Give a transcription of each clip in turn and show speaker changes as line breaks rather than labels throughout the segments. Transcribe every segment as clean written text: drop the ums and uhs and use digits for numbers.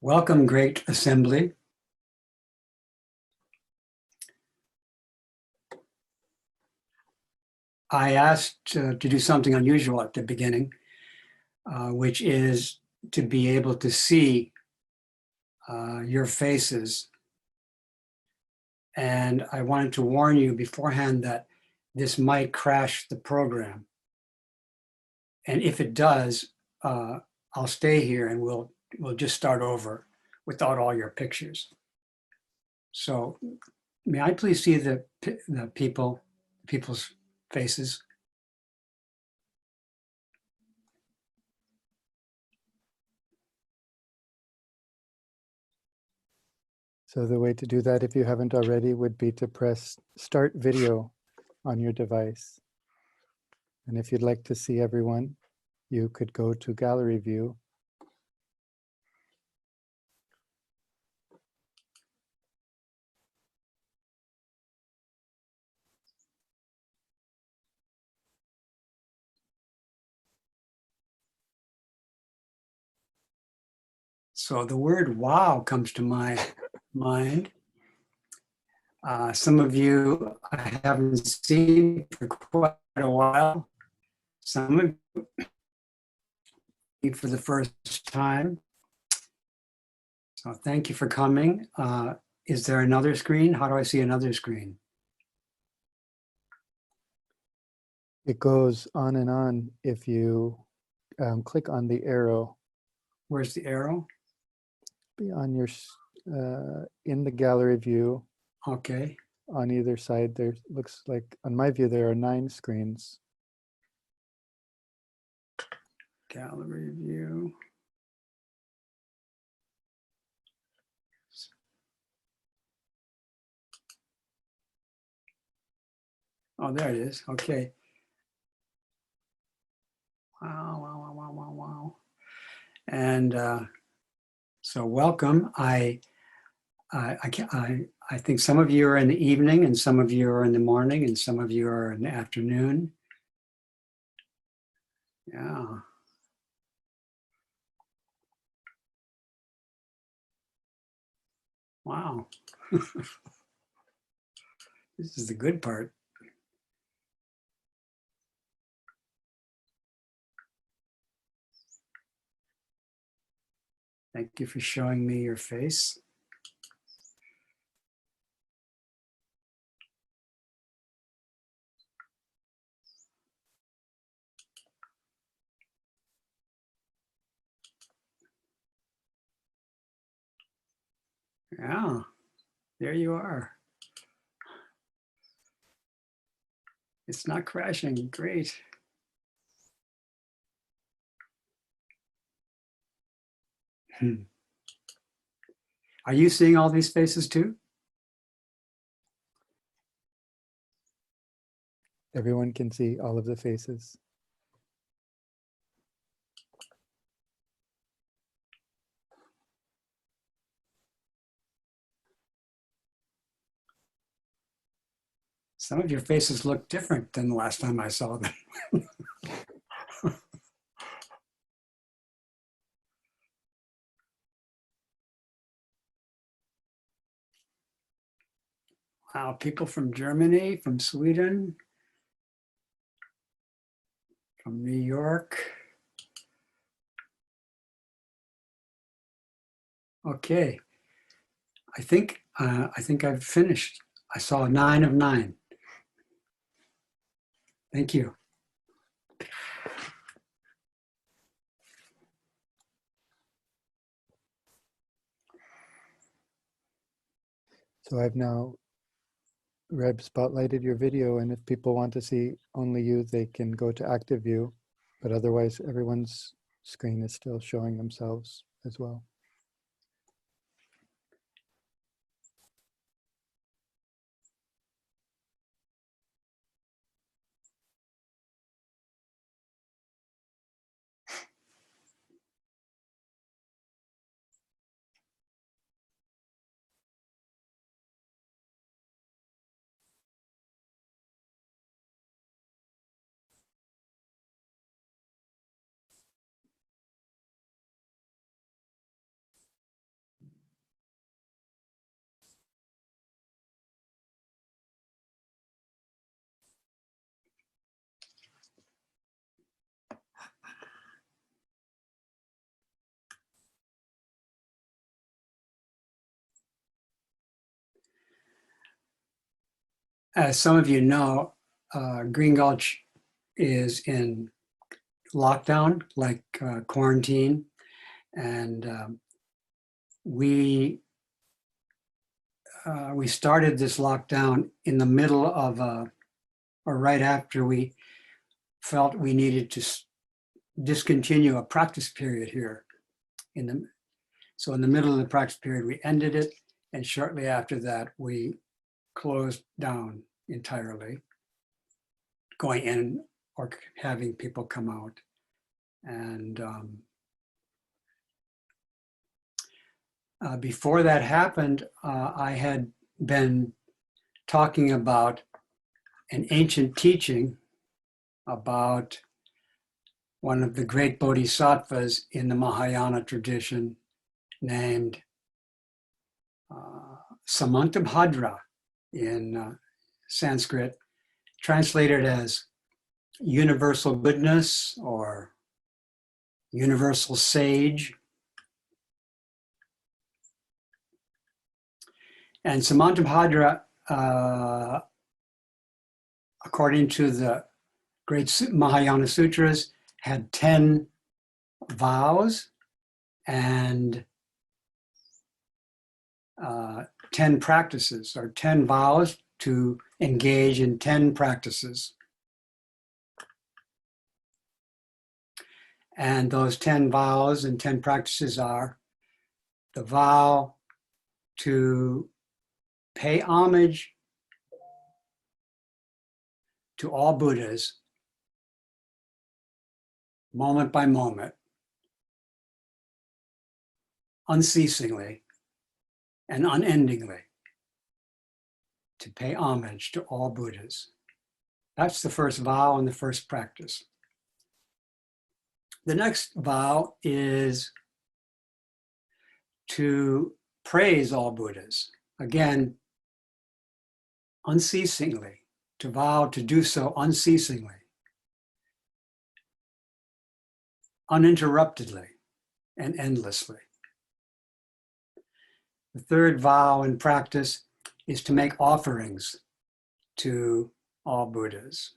Welcome, great assembly. I asked to do something unusual at the beginning, which is to be able to see your faces. And I wanted to warn you beforehand that this might crash the program. And if it does, I'll stay here and we'll just start over without all your pictures. So may I please see the people's faces?
So the way to do that, if you haven't already, would be to press Start Video on your device. And if you'd like to see everyone, you could go to Gallery View.
So the word wow comes to my mind. Some of you I haven't seen for quite a while. Some of you for the first time. So thank you for coming. Is there another screen? How do I see another screen?
It goes on and on if you click on the arrow.
Where's the arrow?
Be on your in the gallery view.
Okay.
On either side, there looks like, on my view, there are 9 screens.
Gallery view. Oh, there it is. Okay. Wow. And so welcome. I think some of you are in the evening and some of you are in the morning and some of you are in the afternoon. Yeah. Wow. This is the good part. Thank you for showing me your face. Yeah, there you are. It's not crashing. Great. Are you seeing all these faces too?
Everyone can see all of the faces.
Some of your faces look different than the last time I saw them. Wow, people from Germany, from Sweden, from New York. Okay, I think I've finished. I saw 9 of 9. Thank you.
So I've now, Reb, spotlighted your video, and if people want to see only you, they can go to active view, but otherwise everyone's screen is still showing themselves as well.
As some of you know, Green Gulch is in lockdown, like quarantine, and we started this lockdown in the middle of or right after we felt we needed to discontinue a practice period here. So in the middle of the practice period, we ended it, and shortly after that, we closed down entirely, going in or having people come out. And before that happened, I had been talking about an ancient teaching about one of the great bodhisattvas in the Mahayana tradition named Samantabhadra in Sanskrit, translated as universal goodness or universal sage. And Samantabhadra, according to the great Mahayana Sutras, had 10 vows and 10 practices, or 10 vows to engage in 10 practices. And those 10 vows and 10 practices are the vow to pay homage to all Buddhas, moment by moment, unceasingly and unendingly, to pay homage to all Buddhas. That's the first vow and the first practice. The next vow is to praise all Buddhas. Again, unceasingly, to vow to do so unceasingly, uninterruptedly, and endlessly. The third vow and practice is to make offerings to all Buddhas.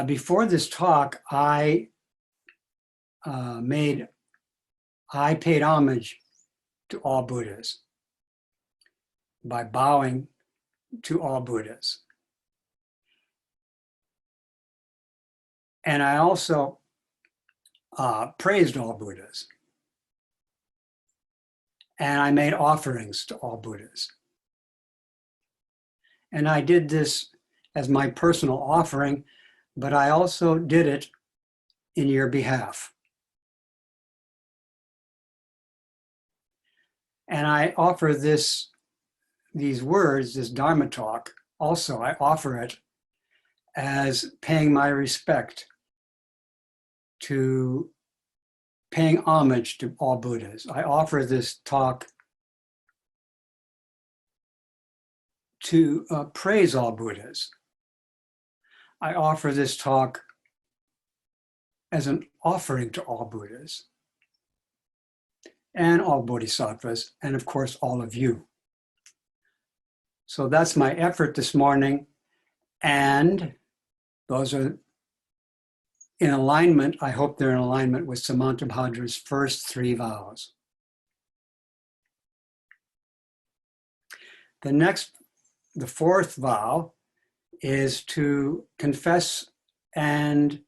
Before this talk, I paid homage to all Buddhas by bowing to all Buddhas. And I also praised all Buddhas. And I made offerings to all Buddhas. And I did this as my personal offering, but I also did it in your behalf. And I offer these words, this Dharma talk, also I offer it as paying my respect to paying homage to all Buddhas. I offer this talk to praise all Buddhas. I offer this talk as an offering to all Buddhas and all Bodhisattvas, and of course, all of you. So that's my effort this morning. And those are in alignment, I hope they're in alignment with Samantabhadra's first 3 vows. The fourth vow is to confess and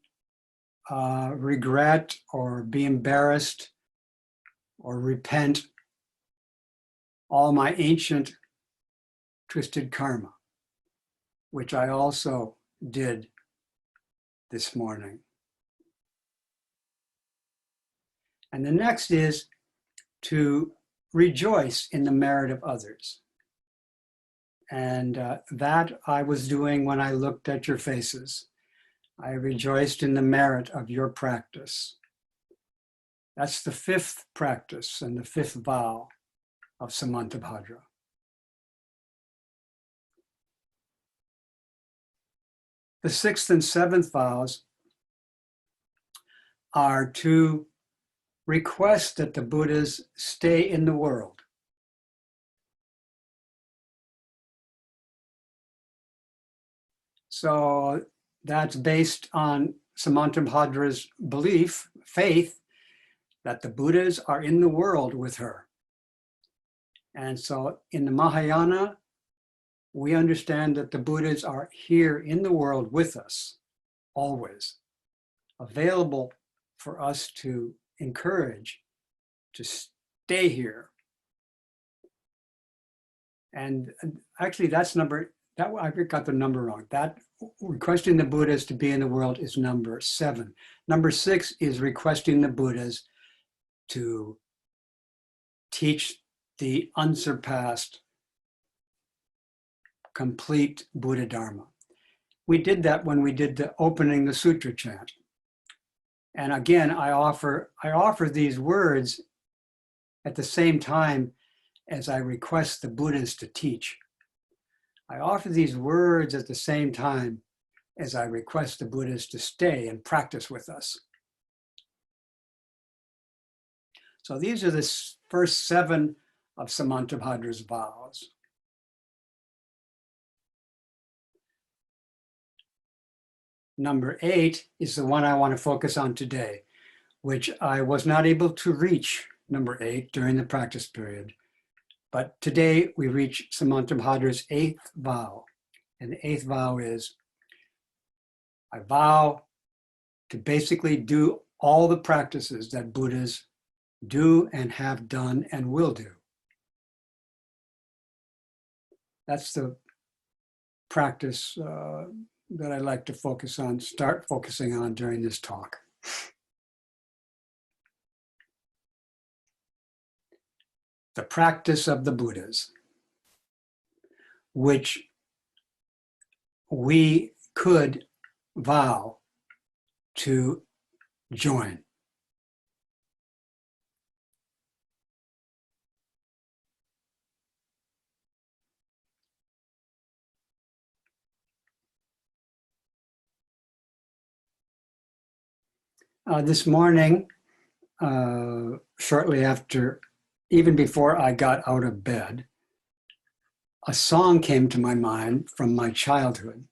regret or be embarrassed or repent all my ancient twisted karma, which I also did this morning. And the next is to rejoice in the merit of others. And that I was doing when I looked at your faces. I rejoiced in the merit of your practice. That's the 5th practice and the 5th vow of Samantabhadra. The 6th and 7th vows are to request that the Buddhas stay in the world, So that's based on Samantabhadra's belief, faith, that the Buddhas are in the world with her. And so in the Mahayana, we understand that the Buddhas are here in the world with us, always, available for us to encourage, to stay here. And actually that's I got the number wrong. That requesting the Buddhas to be in the world is number 7. Number 6 is requesting the Buddhas to teach the unsurpassed, complete Buddha Dharma. We did that when we did the opening the sutra chant. And again, I offer these words at the same time as I request the Buddhas to teach. I offer these words at the same time as I request the Buddhas to stay and practice with us. So these are the first 7 of Samantabhadra's vows. Number 8 is the one I want to focus on today, which I was not able to reach number 8 during the practice period. But today we reach Samantabhadra's 8th vow. And the 8th vow is, I vow to basically do all the practices that Buddhas do and have done and will do. That's the practice that I like to start focusing on during this talk. The practice of the Buddhas, which we could vow to join. This morning, shortly after, even before I got out of bed, a song came to my mind from my childhood.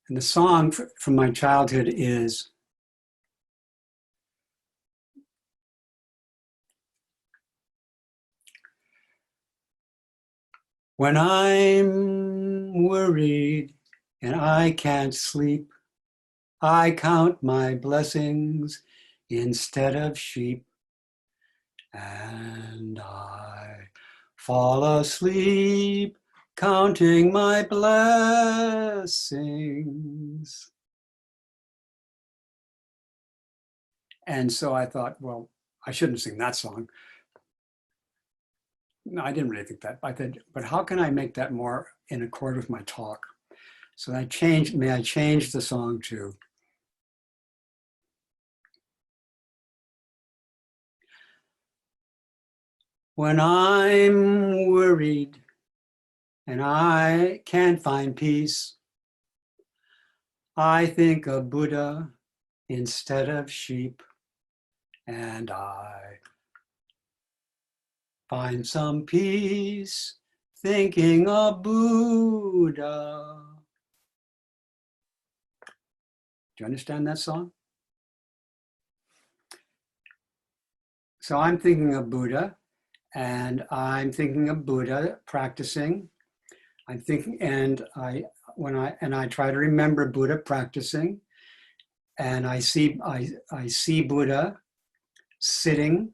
And the song from my childhood is, when I'm worried and I can't sleep, I count my blessings instead of sheep, and I fall asleep counting my blessings. And so I thought, well, I shouldn't sing that song. No, I didn't really think that. I said, but how can I make that more in accord with my talk? So may I change the song to, when I'm worried and I can't find peace, I think of Buddha instead of sheep, and I find some peace thinking of Buddha. Do you understand that song? So I'm thinking of Buddha, and I'm thinking of Buddha practicing. I'm thinking, and I try to remember Buddha practicing, and I see Buddha sitting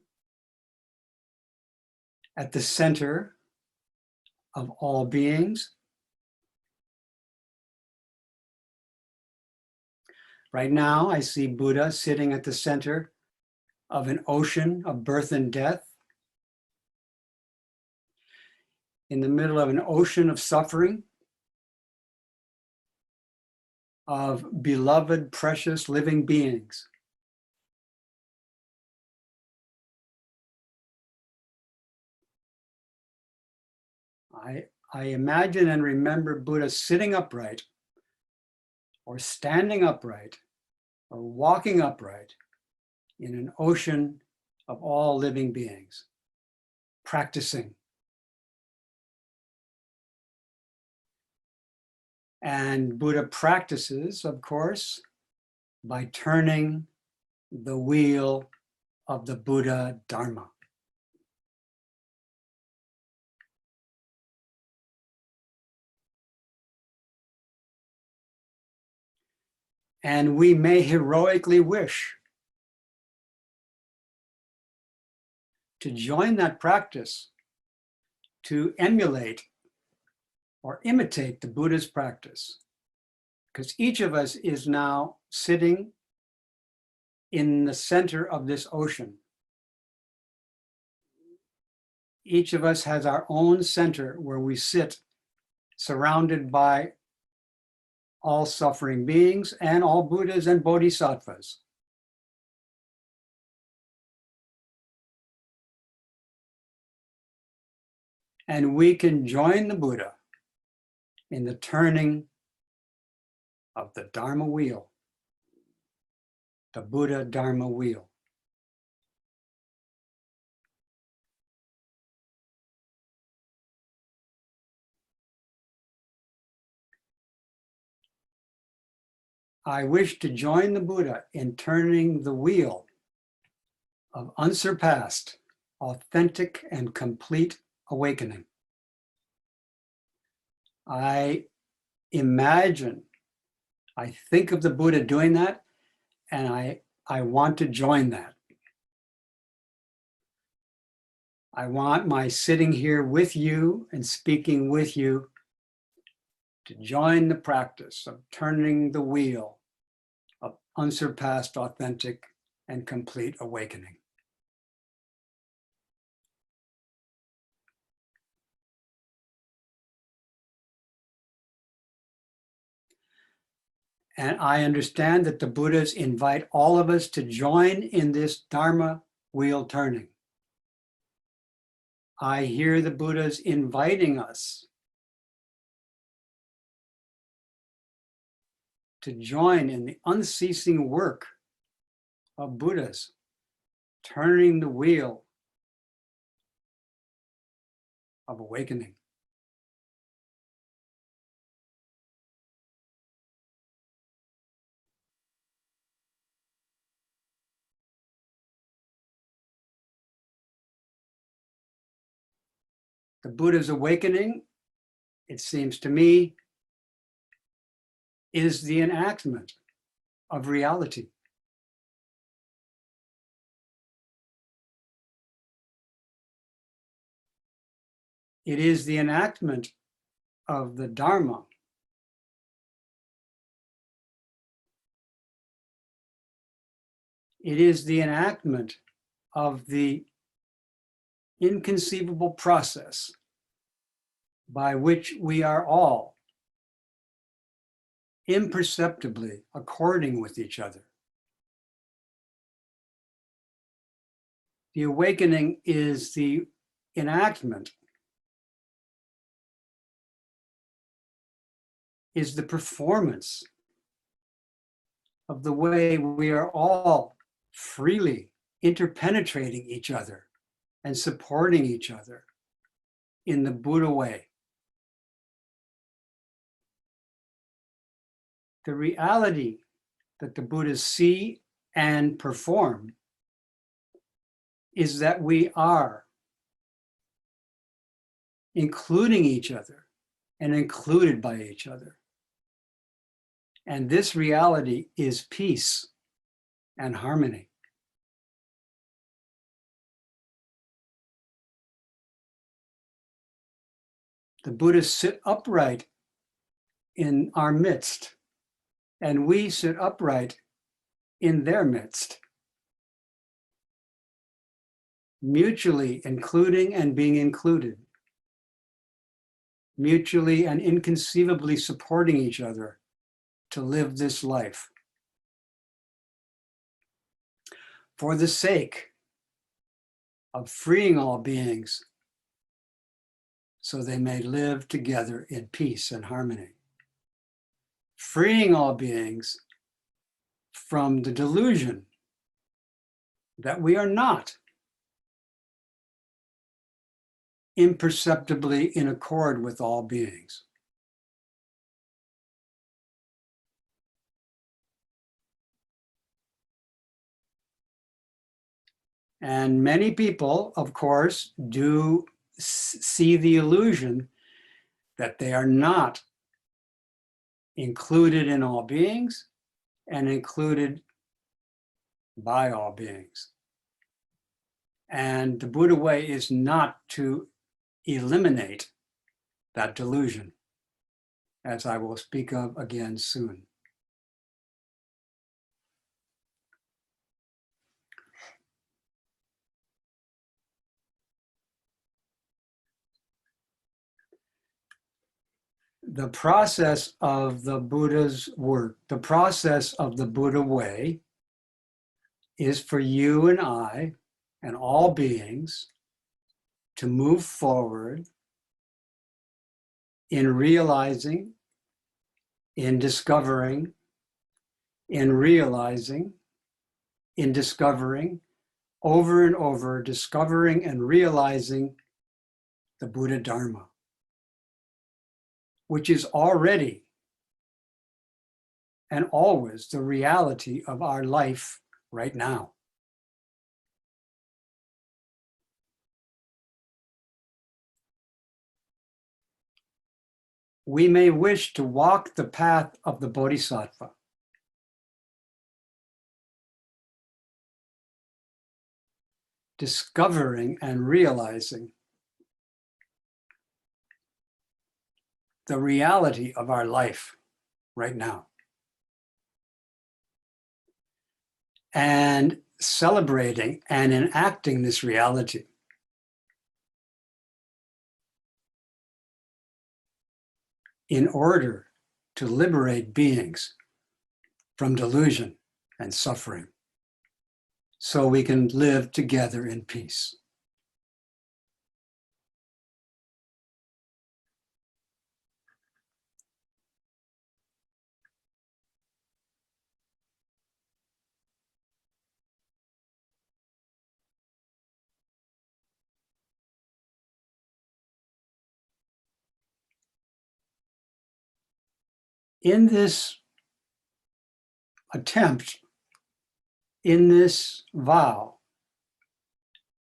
at the center of all beings. Right now, I see Buddha sitting at the center of an ocean of birth and death, in the middle of an ocean of suffering, of beloved, precious, living beings. I imagine and remember Buddha sitting upright, or standing upright, or walking upright in an ocean of all living beings, practicing. And Buddha practices, of course, by turning the wheel of the Buddha Dharma. And we may heroically wish to join that practice, to emulate or imitate the Buddha's practice, because each of us is now sitting in the center of this ocean. Each of us has our own center where we sit surrounded by all suffering beings and all Buddhas and Bodhisattvas. And we can join the Buddha in the turning of the Dharma wheel, the Buddha Dharma wheel. I wish to join the Buddha in turning the wheel of unsurpassed, authentic, and complete awakening. I imagine, I think of the Buddha doing that, and I want to join that. I want my sitting here with you and speaking with you to join the practice of turning the wheel of unsurpassed, authentic, and complete awakening. And I understand that the Buddhas invite all of us to join in this Dharma wheel turning. I hear the Buddhas inviting us to join in the unceasing work of Buddhas, turning the wheel of awakening. The Buddha's awakening, it seems to me, is the enactment of reality. It is the enactment of the Dharma. It is the enactment of the inconceivable process by which we are all imperceptibly according with each other. The awakening is the enactment, is the performance of the way we are all freely interpenetrating each other and supporting each other in the Buddha way. The reality that the Buddhas see and perform is that we are including each other and included by each other. And this reality is peace and harmony. The Buddhas sit upright in our midst, and we sit upright in their midst, mutually including and being included, mutually and inconceivably supporting each other to live this life for the sake of freeing all beings so they may live together in peace and harmony. Freeing all beings from the delusion that we are not imperceptibly in accord with all beings. And many people, of course, do see the illusion that they are not included in all beings and included by all beings. And the Buddha way is not to eliminate that delusion, as I will speak of again soon. The process of the Buddha's work, the process of the Buddha way, is for you and I and all beings to move forward in realizing, in discovering, in realizing, in discovering, over and over, discovering and realizing the Buddha Dharma, which is already and always the reality of our life right now. We may wish to walk the path of the Bodhisattva, discovering and realizing the reality of our life right now, and celebrating and enacting this reality. In order to liberate beings from delusion and suffering, so we can live together in peace. In this attempt, in this vow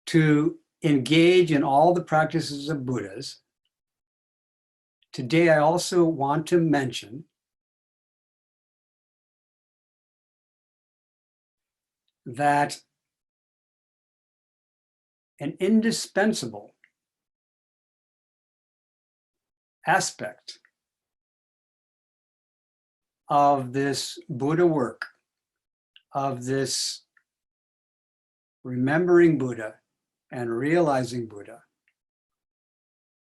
to engage in all the practices of Buddhas, today I also want to mention that an indispensable aspect of this Buddha work, of this remembering Buddha and realizing Buddha,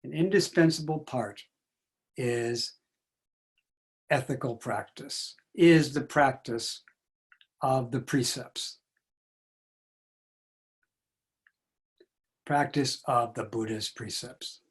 an indispensable part is ethical practice, is the practice of the precepts, practice of the Buddha's precepts.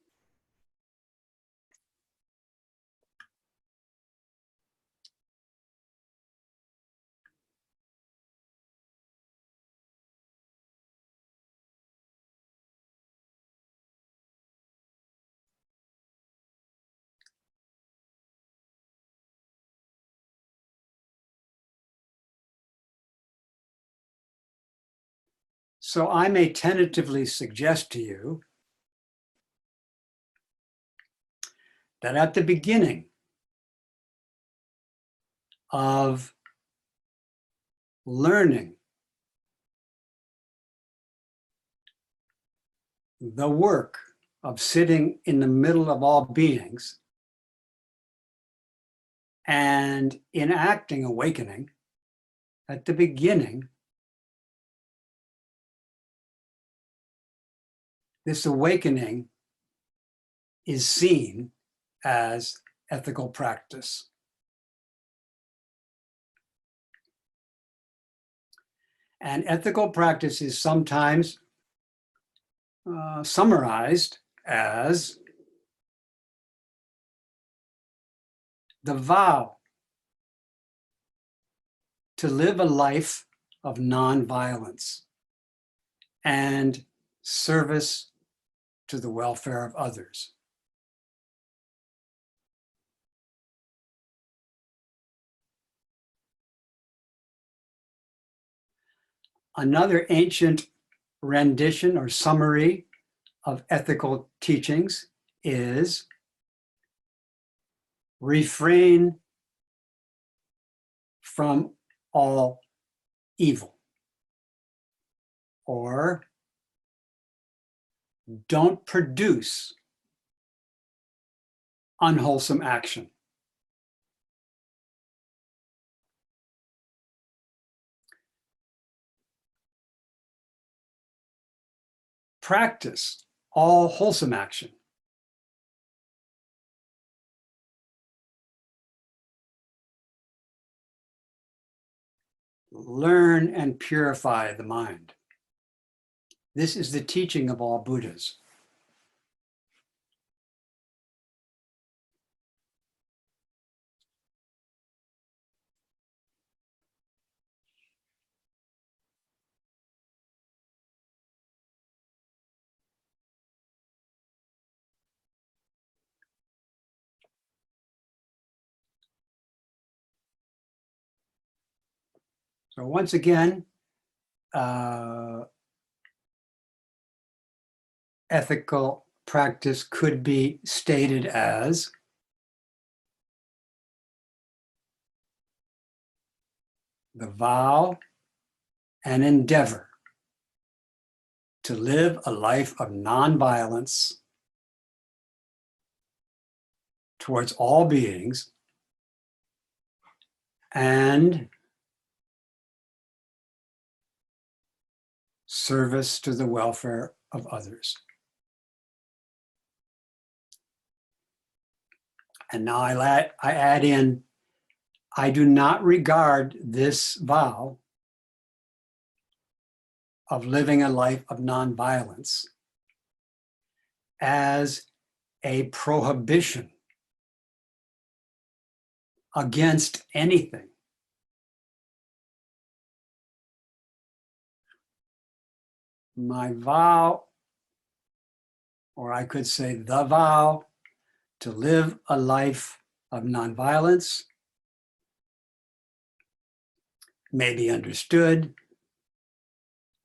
So I may tentatively suggest to you that at the beginning of learning the work of sitting in the middle of all beings and enacting awakening, at the beginning, this awakening is seen as ethical practice. And ethical practice is sometimes summarized as the vow to live a life of nonviolence and service to the welfare of others. Another ancient rendition or summary of ethical teachings is refrain from all evil, or don't produce unwholesome action. Practice all wholesome action. Learn and purify the mind. This is the teaching of all Buddhas. So once again, ethical practice could be stated as the vow and endeavor to live a life of nonviolence towards all beings and service to the welfare of others. And now I add in, I do not regard this vow of living a life of nonviolence as a prohibition against anything. My vow, or I could say the vow, to live a life of nonviolence may be understood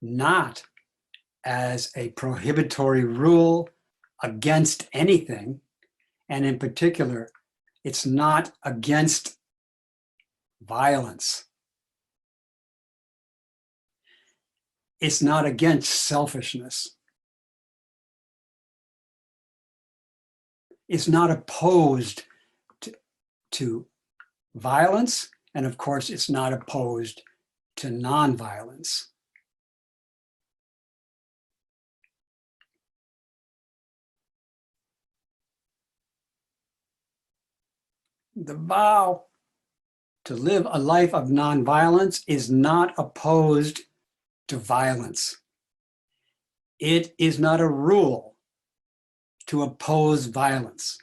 not as a prohibitory rule against anything, and in particular, it's not against violence. It's not against selfishness. It's not opposed to violence, and of course, it's not opposed to nonviolence. The vow to live a life of nonviolence is not opposed to violence. It is not a rule to oppose violence.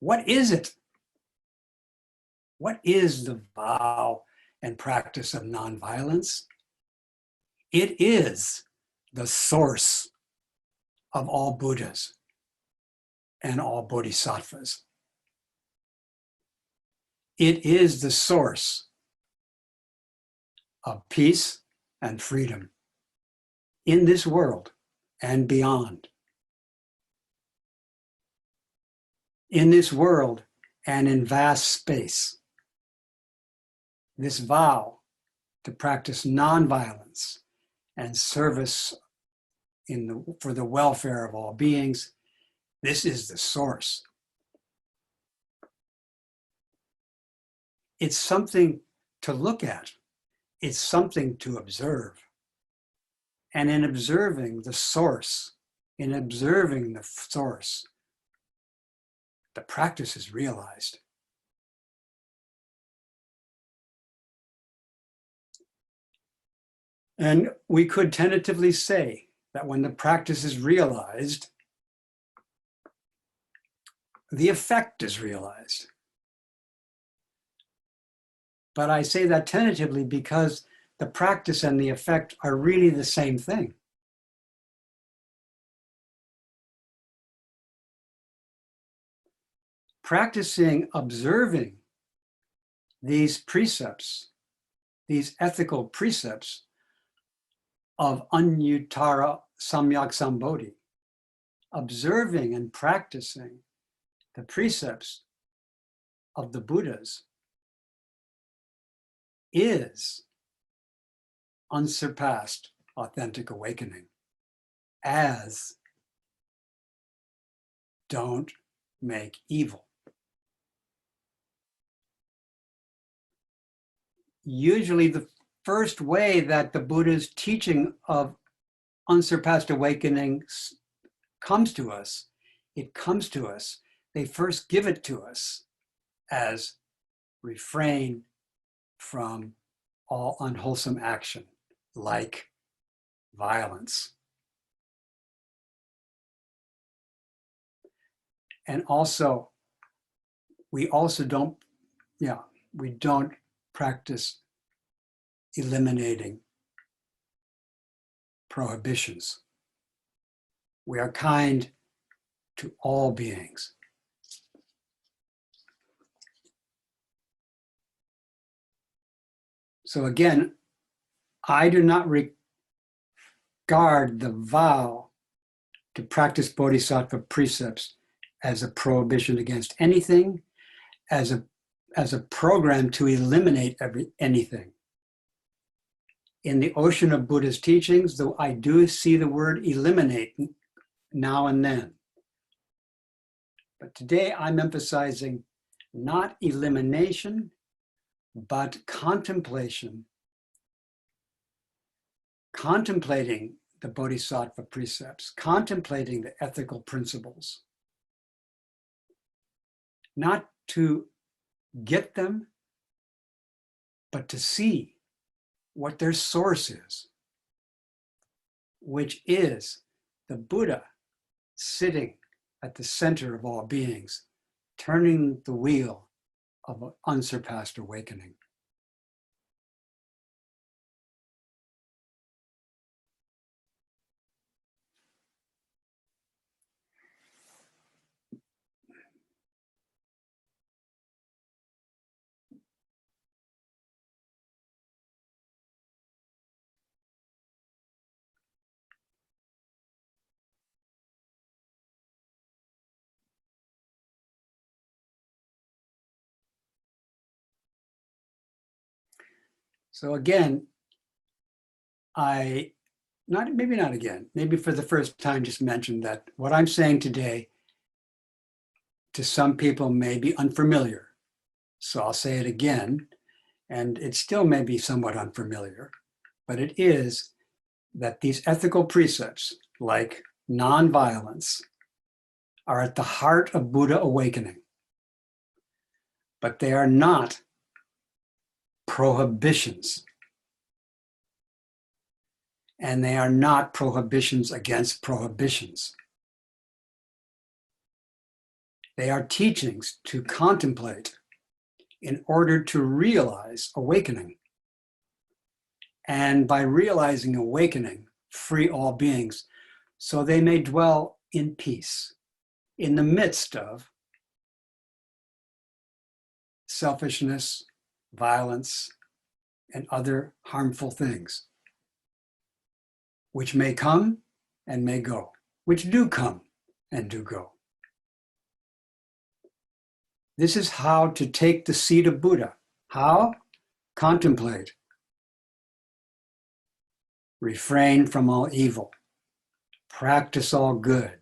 What is it? What is the vow and practice of nonviolence? It is the source of all Buddhas and all Bodhisattvas. It is the source of peace and freedom in this world and beyond. In this world and in vast space, this vow to practice nonviolence and service for the welfare of all beings, this is the source. It's something to look at. It's something to observe. And in observing the source, the practice is realized. And we could tentatively say that when the practice is realized, the effect is realized. But I say that tentatively because the practice and the effect are really the same thing. Practicing, observing these precepts, these ethical precepts, of Anuttara Samyak Sambodhi, observing and practicing the precepts of the Buddhas, is unsurpassed authentic awakening, as don't make evil. Usually the first way that the Buddha's teaching of unsurpassed awakening comes to us, they first give it to us as refrain from all unwholesome action, like violence. And also, we don't practice eliminating prohibitions. We are kind to all beings. So again, I do not regard the vow to practice bodhisattva precepts as a prohibition against anything, as a program to eliminate anything. In the ocean of Buddha's teachings, though I do see the word eliminate now and then. But today I'm emphasizing not elimination, but contemplation. Contemplating the bodhisattva precepts, contemplating the ethical principles. Not to get them, but to see what their source is, which is the Buddha sitting at the center of all beings, turning the wheel of an unsurpassed awakening. So again, maybe for the first time, just mentioned that what I'm saying today to some people may be unfamiliar. So I'll say it again, and it still may be somewhat unfamiliar, but it is that these ethical precepts, like nonviolence, are at the heart of Buddha awakening, but they are not prohibitions. And they are not prohibitions against prohibitions. They are teachings to contemplate in order to realize awakening. And by realizing awakening, free all beings, so they may dwell in peace in the midst of selfishness, violence, and other harmful things, which may come and may go, which do come and do go. This is how to take the seat of Buddha. How? Contemplate. Refrain from all evil. Practice all good.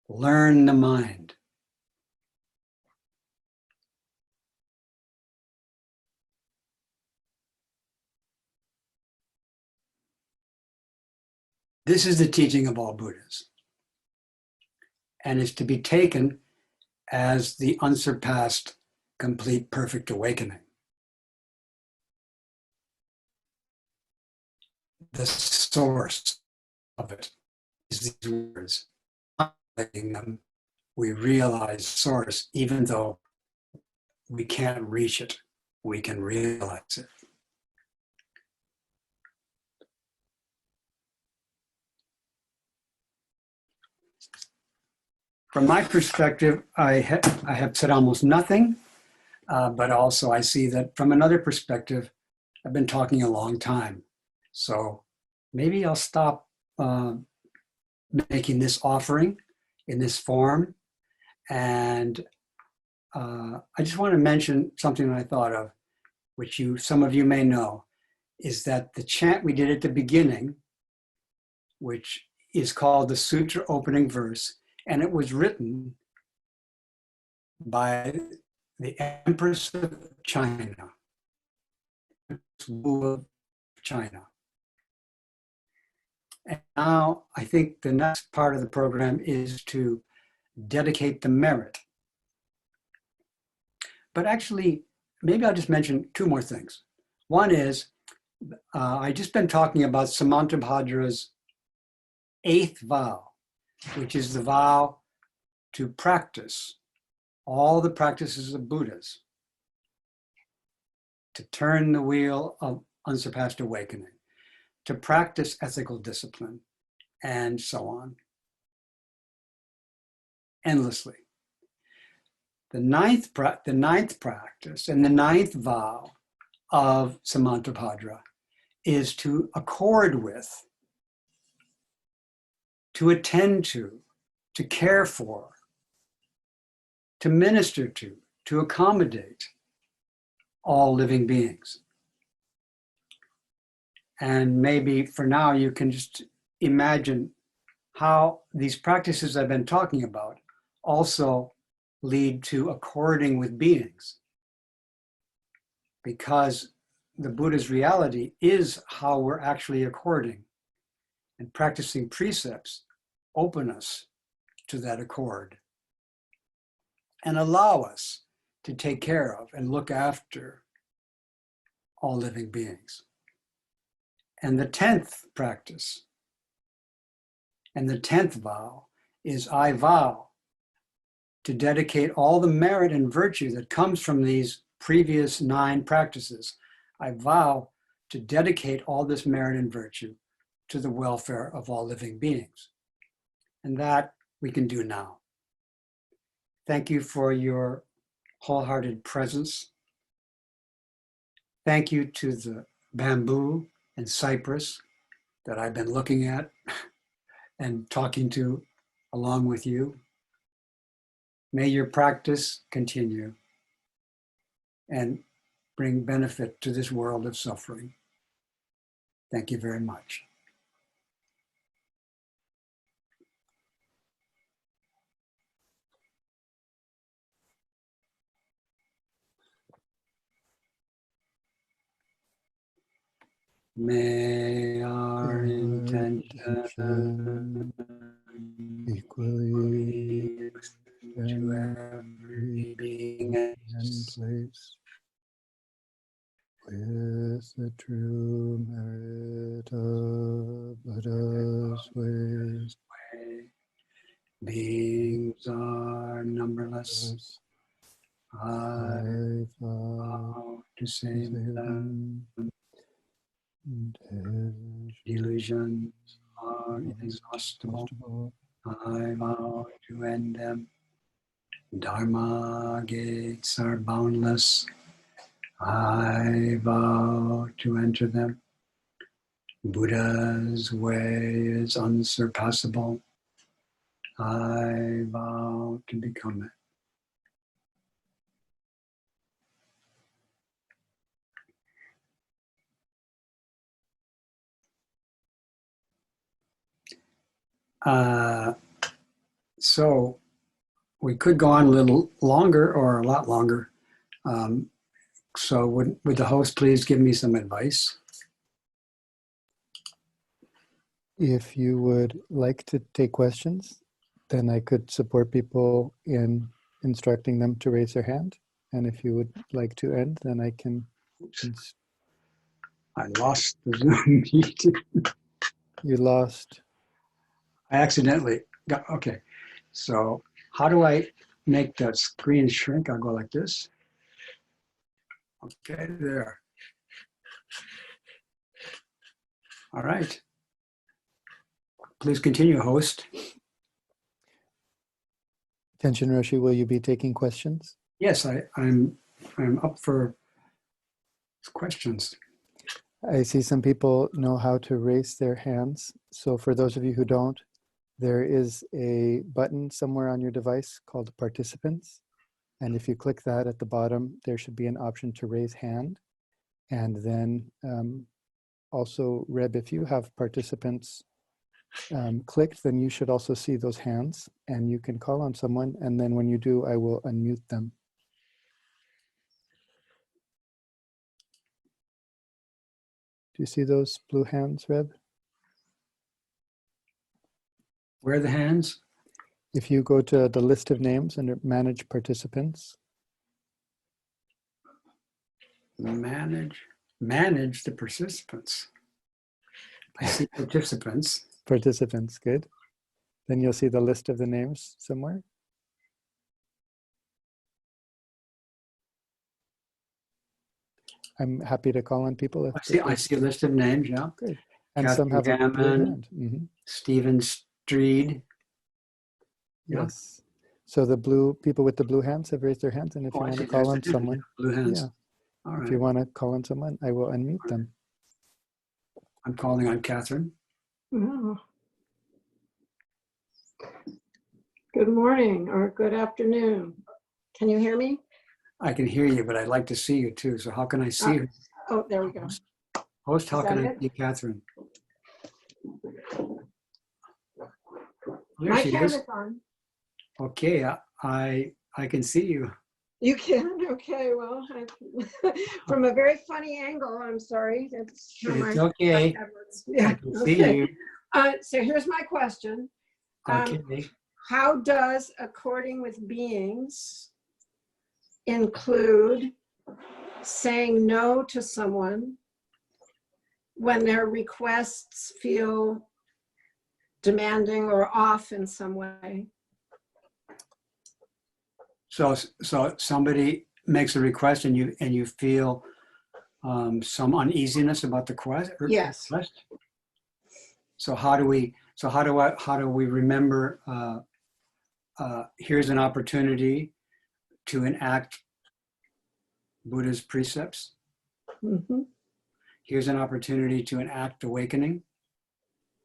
Learn the mind. This is the teaching of all Buddhas, and is to be taken as the unsurpassed, complete, perfect awakening. The source of it is these words. Contemplating them, we realize source, even though we can't reach it, we can realize it. From my perspective, I have said almost nothing, but also I see that from another perspective, I've been talking a long time. So maybe I'll stop making this offering in this form. And I just want to mention something that I thought of, which some of you may know, is that the chant we did at the beginning, which is called the Sutra opening verse, and it was written by the Empress of China, Wu of China. And now I think the next part of the program is to dedicate the merit. But actually, maybe I'll just mention two more things. One is, I've just been talking about Samantabhadra's 8th vow, which is the vow to practice all the practices of Buddhas, to turn the wheel of unsurpassed awakening, to practice ethical discipline, and so on, endlessly. The ninth practice and the ninth vow of Samantabhadra is to accord with, to attend to care for, to minister to accommodate all living beings. And maybe for now you can just imagine how these practices I've been talking about also lead to according with beings. Because the Buddha's reality is how we're actually according, and practicing precepts open us to that accord and allow us to take care of and look after all living beings. And the 10th practice and the 10th vow is, I vow to dedicate all the merit and virtue that comes from these previous 9 practices. I vow to dedicate all this merit and virtue to the welfare of all living beings. And that we can do now. Thank you for your wholehearted presence. Thank you to the bamboo and cypress that I've been looking at and talking to along with you. May your practice continue and bring benefit to this world of suffering. Thank you very much. May our intention
equally
to every being
and place with the true merit of Buddha's ways.
Beings are numberless. I vow to save them.
And his
Delusions are inexhaustible. I vow to end them. Dharma gates are boundless. I vow to enter them. Buddha's way is unsurpassable. I vow to become it. So we could go on a little longer or a lot longer. So would the host please give me some advice?
If you would like to take questions, then I could support people in instructing them to raise their hand. And if you would like to end, then I can.
I lost the Zoom meeting.
You lost.
I accidentally got, okay. So how do I make the screen shrink? I'll go like this. Okay, there. All right. Please continue, host.
Tenshin Roshi, will you be taking questions?
Yes, I'm up for questions.
I see some people know how to raise their hands. So for those of you who don't, there is a button somewhere on your device called Participants. And if you click that at the bottom, there should be an option to raise hand. And then also, Reb, if you have participants clicked, then you should also see those hands and you can call on someone. And then when you do, I will unmute them. Do you see those blue hands, Reb?
Where are the hands?
If you go to the list of names under Manage Participants.
Manage the participants. I see participants.
Participants, good. Then you'll see the list of the names somewhere. I'm happy to call on people.
I see a list of names, yeah.
Great. And
Catherine
some have a blue
Gammon,
hand. Mm-hmm.
Stephen Streed. Yeah.
Yes. So the blue people with the blue hands have raised their hands, and if you want to call on someone,
blue hands.
yeah.
All right.
If you want to call on someone, I will unmute them.
I'm calling on Catherine.
Oh. Good morning or good afternoon. Can you hear me?
I can hear you, but I'd like to see you too. So how can I see you?
Oh, there we go.
Host, how can I
it?
see Catherine? There
My
she is.
camera's on.
Okay, I can see you.
You can? Okay, well, from a very funny angle, I'm sorry. That's how
It's okay.
Yeah,
I can see you.
So here's my question.
Okay.
How does according with beings include saying no to someone when their requests feel demanding or off in some way?
So somebody makes a request and you feel some uneasiness about the request?
Yes.
So how do we remember here's an opportunity to enact Buddha's precepts.
Mm-hmm.
Here's an opportunity to enact awakening.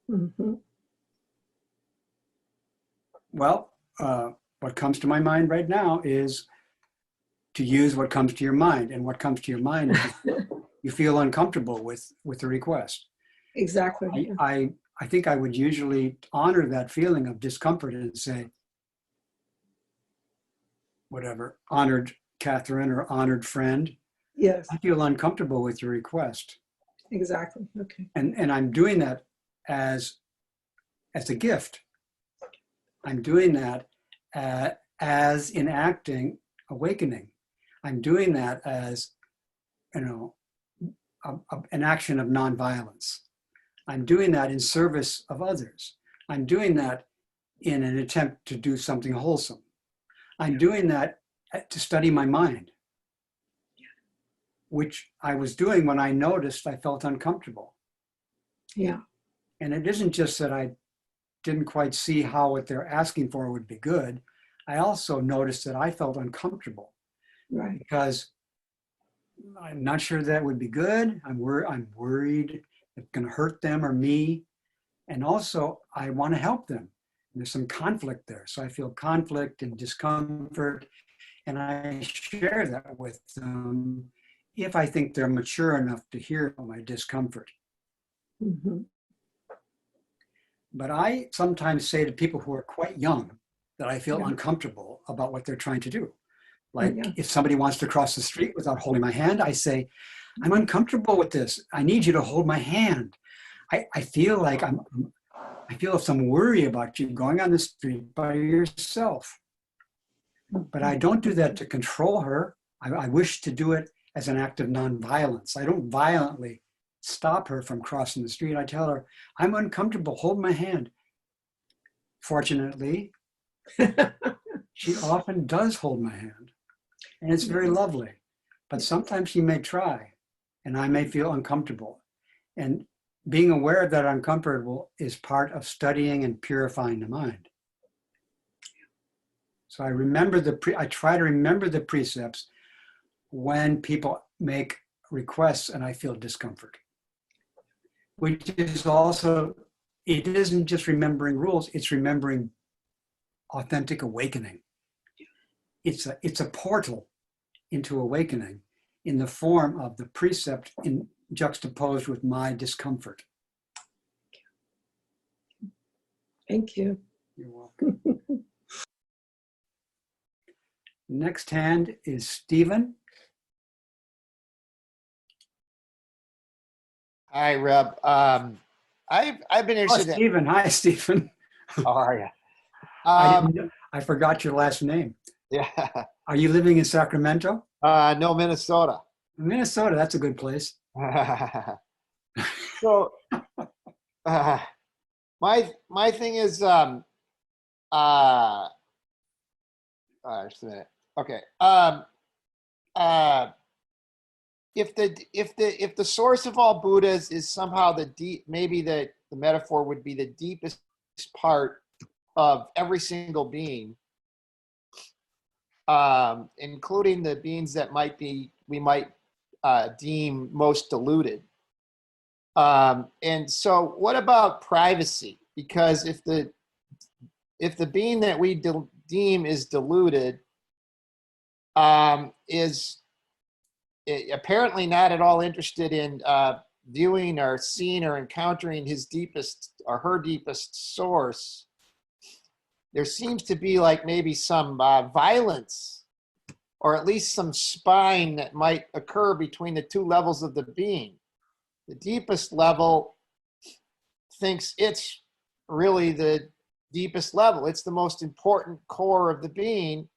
Mm-hmm.
Well, what comes to my mind right now is to use what comes to your mind. And what comes to your mind is you feel uncomfortable with the request.
Exactly.
I think I would usually honor that feeling of discomfort and say, whatever, honored Catherine or honored friend,
Yes,
I feel uncomfortable with your request.
exactly. Okay.
And I'm doing that as a gift. I'm doing that as enacting awakening. I'm doing that as, an action of nonviolence. I'm doing that in service of others. I'm doing that in an attempt to do something wholesome. I'm doing that to study my mind, which I was doing when I noticed I felt uncomfortable.
Yeah.
And it isn't just that I didn't quite see how what they're asking for would be good. I also noticed that I felt uncomfortable.
Right.
Because I'm not sure that would be good. I'm worried it's going to hurt them or me. And also, I want to help them. And there's some conflict there. So I feel conflict and discomfort. And I share that with them if I think they're mature enough to hear my discomfort.
Mm-hmm.
But I sometimes say to people who are quite young that I feel
Yeah.
uncomfortable about what they're trying to do. Like
Yeah.
if somebody wants to cross the street without holding my hand, I say, I'm uncomfortable with this. I need you to hold my hand. I feel like I feel some worry about you going on the street by yourself. But I don't do that to control her. I wish to do it as an act of nonviolence. I don't violently stop her from crossing the street. I tell her, I'm uncomfortable, hold my hand. Fortunately, she often does hold my hand. And it's very lovely. But sometimes she may try, and I may feel uncomfortable. And being aware of that uncomfortable is part of studying and purifying the mind. So I try to remember the precepts when people make requests and I feel discomfort. which is also, it isn't just remembering rules, it's remembering authentic awakening. It's a portal into awakening in the form of the precept in juxtaposed with my discomfort.
Thank you.
You're welcome. Next hand is Stephen.
Hi, Reb. I've been
Oh,
interested.
Stephen. Hi, Stephen.
How are you?
I forgot your last name.
Yeah.
Are you living in Sacramento?
No, Minnesota.
Minnesota, that's a good place.
So, my thing is, just a minute. Okay. If the source of all Buddhas is somehow maybe the metaphor would be the deepest part of every single being, including the beings that we might deem most deluded. And so what about privacy? Because if the being that we deem is deluded is apparently not at all interested in viewing or seeing or encountering his deepest or her deepest source, there seems to be like maybe some violence or at least some spine that might occur between the two levels of the being. The deepest level thinks it's really the deepest level. It's the most important core of the being.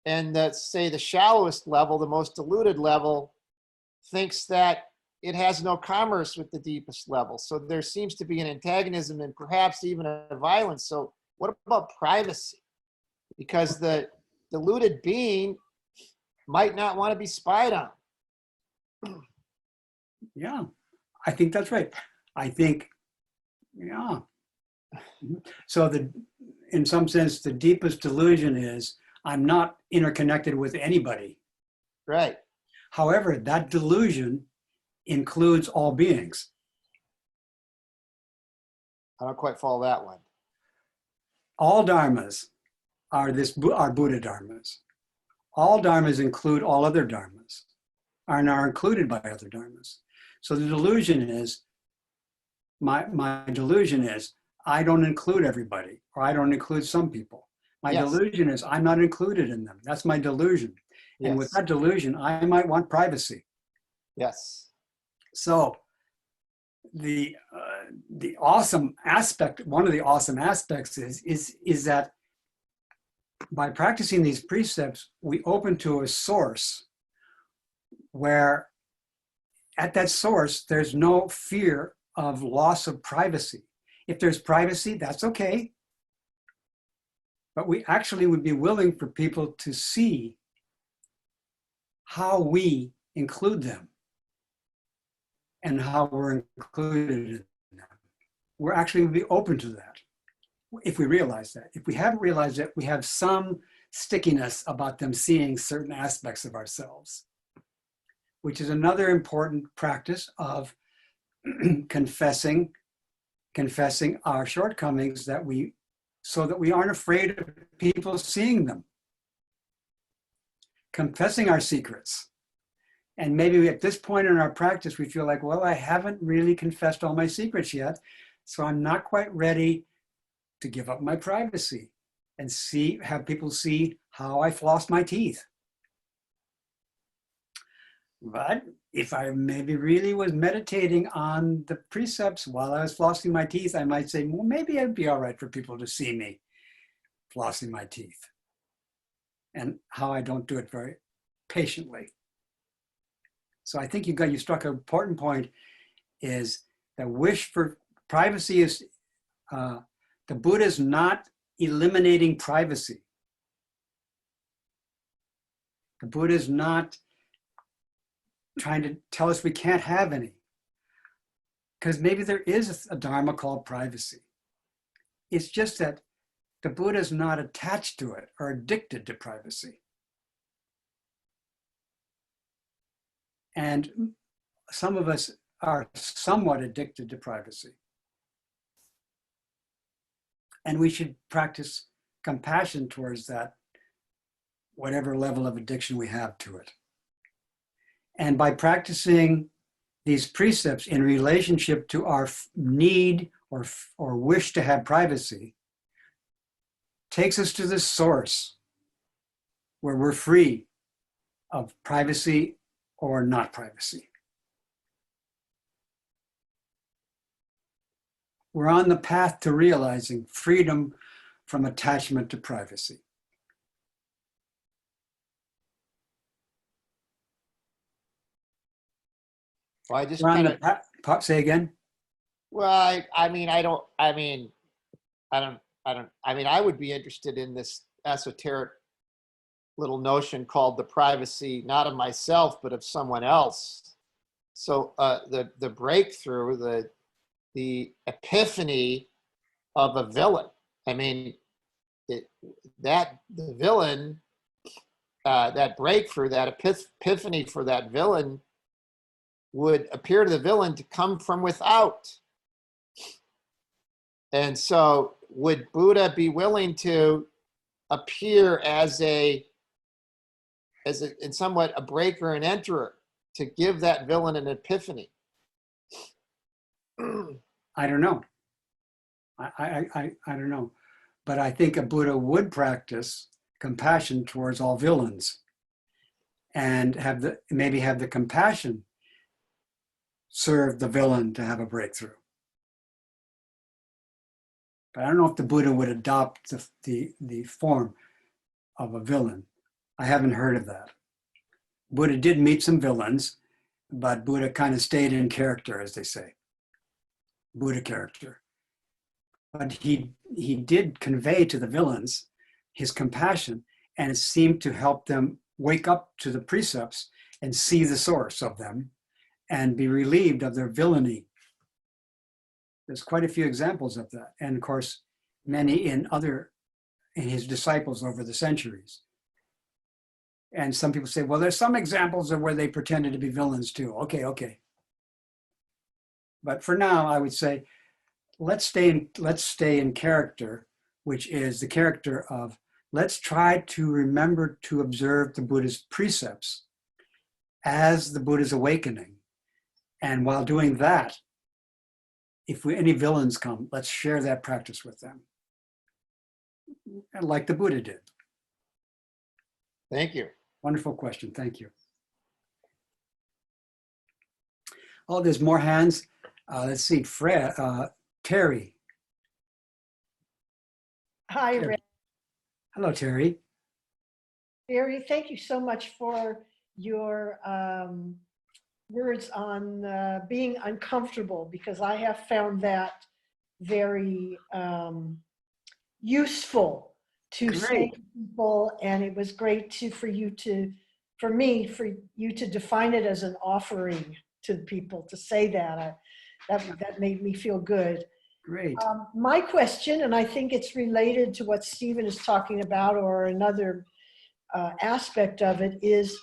And let's say the shallowest level, the most deluded level, thinks that it has no commerce with the deepest level. So there seems to be an antagonism and perhaps even a violence. So what about privacy? Because the deluded being might not want to be spied on.
Yeah, I think that's right. I think, yeah. So in some sense, the deepest delusion is I'm not interconnected with anybody.
Right.
However, that delusion includes all beings.
I don't quite follow that one.
All dharmas are Buddha dharmas. All dharmas include all other dharmas and are included by other dharmas. So the delusion is, my delusion is, I don't include everybody, or I don't include some people. My
Yes.
delusion is I'm not included in them. That's my delusion.
Yes.
And with that delusion, I might want privacy.
Yes.
So the awesome aspect, one of the awesome aspects is that by practicing these precepts, we open to a source where at that source, there's no fear of loss of privacy. If there's privacy, that's okay. But we actually would be willing for people to see how we include them and how we're included in them. We're actually would be open to that if we realize that. If we haven't realized it, we have some stickiness about them seeing certain aspects of ourselves, which is another important practice of confessing our shortcomings so that we aren't afraid of people seeing them. Confessing our secrets. And maybe at this point in our practice, we feel like, well, I haven't really confessed all my secrets yet, so I'm not quite ready to give up my privacy and have people see how I floss my teeth. But if I maybe really was meditating on the precepts while I was flossing my teeth, I might say, well, maybe it'd be all right for people to see me flossing my teeth and how I don't do it very patiently. So I think you struck an important point, is the wish for privacy is, the Buddha is not eliminating privacy. The Buddha is not trying to tell us we can't have any, because maybe there is a dharma called privacy. It's just that the Buddha is not attached to it or addicted to privacy. And some of us are somewhat addicted to privacy. And we should practice compassion towards that, whatever level of addiction we have to it. And by practicing these precepts in relationship to our need or wish to have privacy, takes us to the source where we're free of privacy or not privacy. We're on the path to realizing freedom from attachment to privacy.
Well, I just
We're on
kind
the
of,
path, say again?
well, I mean, I would be interested in this esoteric little notion called the privacy, not of myself, but of someone else. So the breakthrough, the epiphany of a villain. I mean, the villain, that breakthrough, that epiphany for that villain would appear to the villain to come from without. And so would Buddha be willing to appear as in somewhat a breaker and enterer to give that villain an epiphany?
I don't know. I don't know. But I think a Buddha would practice compassion towards all villains and maybe have the compassion serve the villain to have a breakthrough. But I don't know if the Buddha would adopt the form of a villain. I haven't heard of that. Buddha did meet some villains, but Buddha kind of stayed in character, as they say. Buddha character. But he did convey to the villains his compassion, and it seemed to help them wake up to the precepts and see the source of them and be relieved of their villainy. There's quite a few examples of that. And of course, many in his disciples over the centuries. And some people say, well, there's some examples of where they pretended to be villains too. Okay. But for now, I would say, let's stay in character, which is the character of, let's try to remember to observe the Buddha's precepts as the Buddha's awakening. And while doing that, if any villains come, let's share that practice with them. And like the Buddha did.
Thank you.
Wonderful question, thank you. Oh, there's more hands. Let's see, Terry.
Hi,
Terry.
Rick.
Hello, Terry.
Barry, thank you so much for your words on being uncomfortable, because I have found that very useful to say to people, and it was great for you to define it as an offering to people, to say that. That made me feel good.
Great.
My question, and I think it's related to what Stephen is talking about, or another aspect of it, is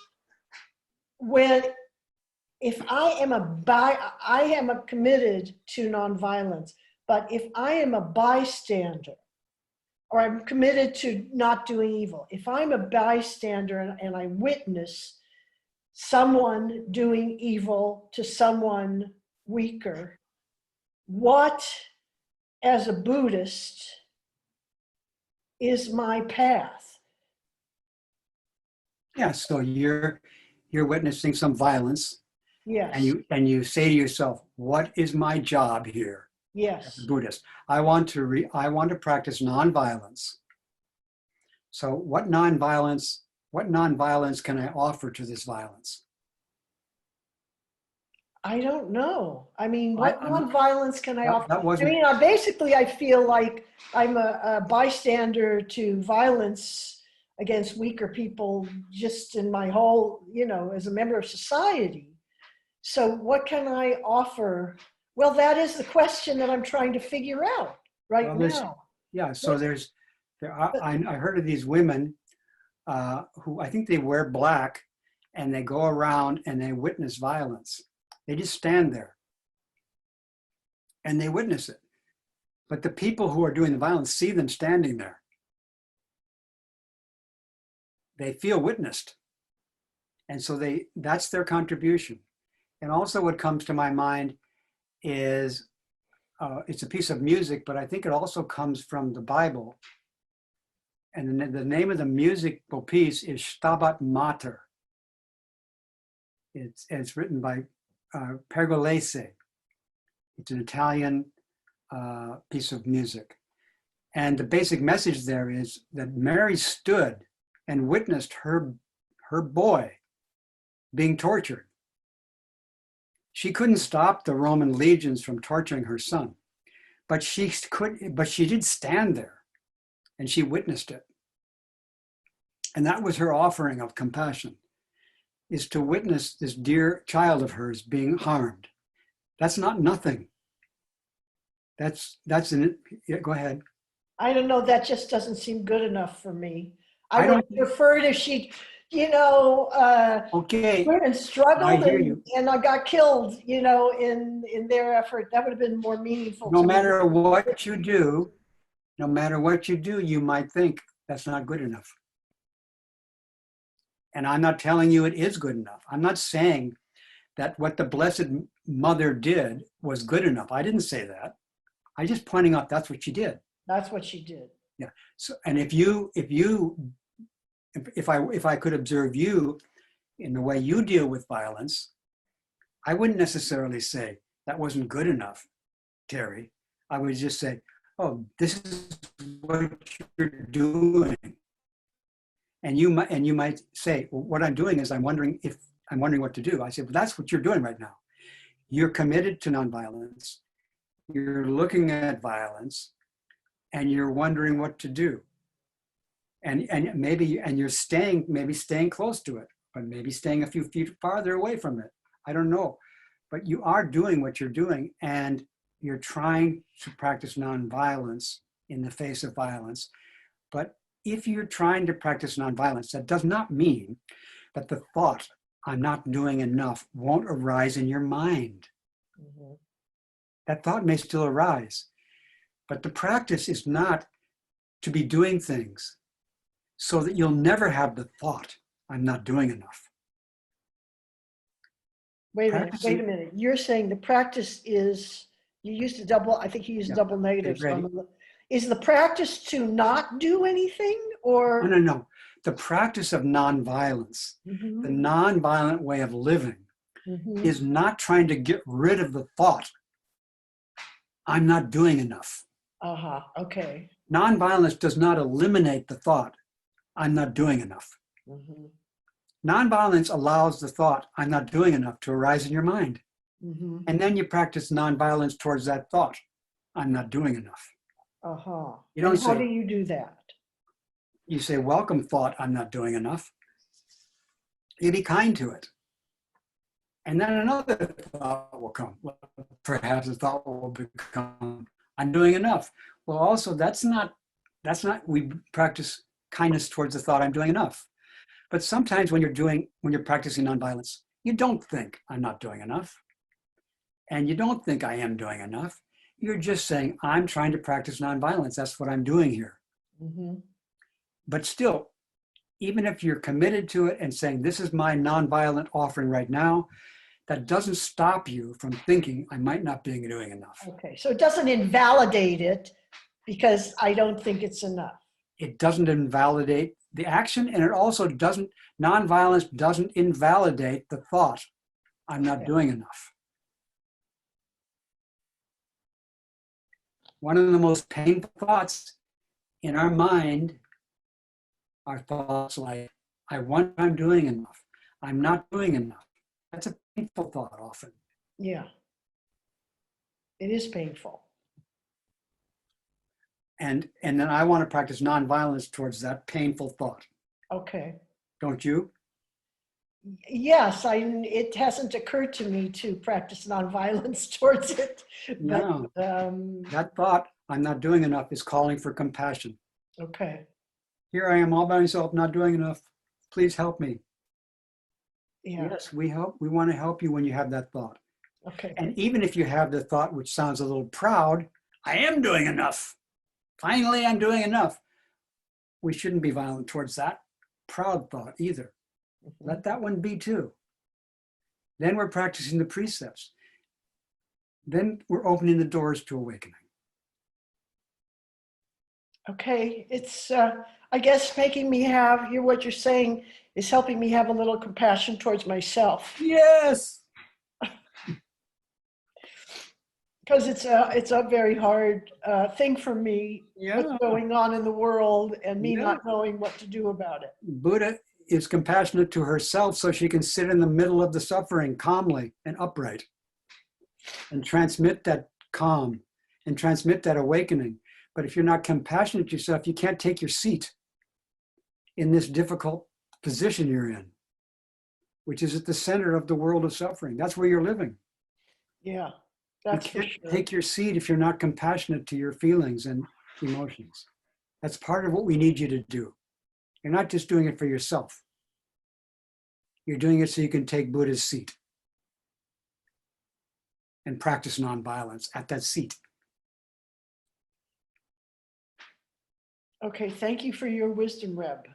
if I am committed to nonviolence, but if I am a bystander, or I'm committed to not doing evil, if I'm a bystander and I witness someone doing evil to someone weaker, what, as a Buddhist, is my path?
Yeah, so you're witnessing some violence.
Yes.
And you say to yourself, what is my job here?
Yes.
As a Buddhist, I want to practice nonviolence. So what nonviolence can I offer to this violence?
I don't know. I mean, what nonviolence can I offer?
That
I feel like I'm a bystander to violence against weaker people just in my whole, as a member of society. So what can I offer? Well, that is the question that I'm trying to figure out now.
Yeah, so I heard of these women who I think they wear black and they go around and they witness violence. They just stand there and they witness it. But the people who are doing the violence see them standing there. They feel witnessed. And so that's their contribution. And also what comes to my mind is, it's a piece of music, but I think it also comes from the Bible. And the name of the musical piece is Stabat Mater. It's written by Pergolese. It's an Italian piece of music. And the basic message there is that Mary stood and witnessed her boy being tortured. She couldn't stop the Roman legions from torturing her son, but she did stand there and she witnessed it. And that was her offering of compassion, is to witness this dear child of hers being harmed. That's not nothing. Yeah, go ahead.
I don't know, that just doesn't seem good enough for me.
I
I
don't
would
think-
prefer it if she,
Okay,
went and struggled
I hear
and,
you.
and I got killed, in their effort. That would have been more meaningful.
no
to me.
matter what you do, you might think that's not good enough. And I'm not telling you it is good enough. I'm not saying that what the Blessed Mother did was good enough. I didn't say that. I'm just pointing out that's what she did.
That's what she did.
So, and if I could observe you in the way you deal with violence, I wouldn't necessarily say that wasn't good enough, Terry. I would just say, oh, this is what you're doing. And you might say, well, what I'm doing is I'm wondering what to do. I say, well, that's what you're doing right now. You're committed to nonviolence. You're looking at violence, and you're wondering what to do. And you're staying close to it, but maybe staying a few feet farther away from it. I don't know, but you are doing what you're doing, and you're trying to practice nonviolence in the face of violence. But if you're trying to practice nonviolence, that does not mean that the thought, I'm not doing enough, won't arise in your mind.
Mhm.
That thought may still arise, but the practice is not to be doing things so that you'll never have the thought, I'm not doing enough.
Wait a
Practicing-
minute. You're saying the practice is, you used a double, I think you used
Yeah.
double negatives.
ready.
Is the practice to not do anything or?
No. The practice of nonviolence,
Mhm,
the nonviolent way of living,
mhm.
is not trying to get rid of the thought, I'm not doing enough.
Uh-huh, okay.
Nonviolence does not eliminate the thought, I'm not doing enough.
Mhm,
Nonviolence allows the thought, I'm not doing enough, to arise in your mind.
mhm.
And then you practice nonviolence towards that thought, I'm not doing enough.
Uh-huh.
You don't
And how
say-
do you do that?
You say, welcome thought, I'm not doing enough. You be kind to it. And then another thought will come. Well, perhaps a thought will become, I'm doing enough. Well, also that's not, we practice kindness towards the thought, I'm doing enough. But sometimes when you're practicing nonviolence, you don't think I'm not doing enough. And you don't think I am doing enough. You're just saying, I'm trying to practice nonviolence. That's what I'm doing here.
Mhm.
But still, even if you're committed to it and saying, this is my nonviolent offering right now, that doesn't stop you from thinking I might not be doing enough.
Okay, so it doesn't invalidate it because I don't think it's enough.
It doesn't invalidate the action, and it also nonviolence doesn't invalidate the thought, I'm not
Okay.
doing enough. One of the most painful thoughts in our mind are thoughts like, I wonder if I'm doing enough. I'm not doing enough. That's a painful thought often.
Yeah. It is painful.
And then I want to practice nonviolence towards that painful thought.
Okay.
Don't you?
Yes, it hasn't occurred to me to practice nonviolence towards it.
No.
But,
That thought, I'm not doing enough, is calling for compassion.
okay.
Here I am all by myself, not doing enough. Please help me.
Yeah.
Yes, we want to help you when you have that thought.
Okay.
And even if you have the thought, which sounds a little proud, I am doing enough. Finally, I'm doing enough. We shouldn't be violent towards that proud thought either. Let that one be too. Then we're practicing the precepts. Then we're opening the doors to awakening.
Okay, it's, I guess making me have, hear what you're saying is helping me have a little compassion towards myself.
Yes.
Because it's a very hard thing for me,
Yeah.
what's going on in the world and me
Yeah.
not knowing what to do about it.
Buddha is compassionate to herself so she can sit in the middle of the suffering calmly and upright and transmit that calm and transmit that awakening. But if you're not compassionate to yourself, you can't take your seat in this difficult position you're in, which is at the center of the world of suffering. That's where you're living.
Yeah,
You
that's for
can't
sure.
take your seat if you're not compassionate to your feelings and emotions. That's part of what we need you to do. You're not just doing it for yourself. You're doing it so you can take Buddha's seat and practice nonviolence at that seat.
Okay, thank you for your wisdom, Reb.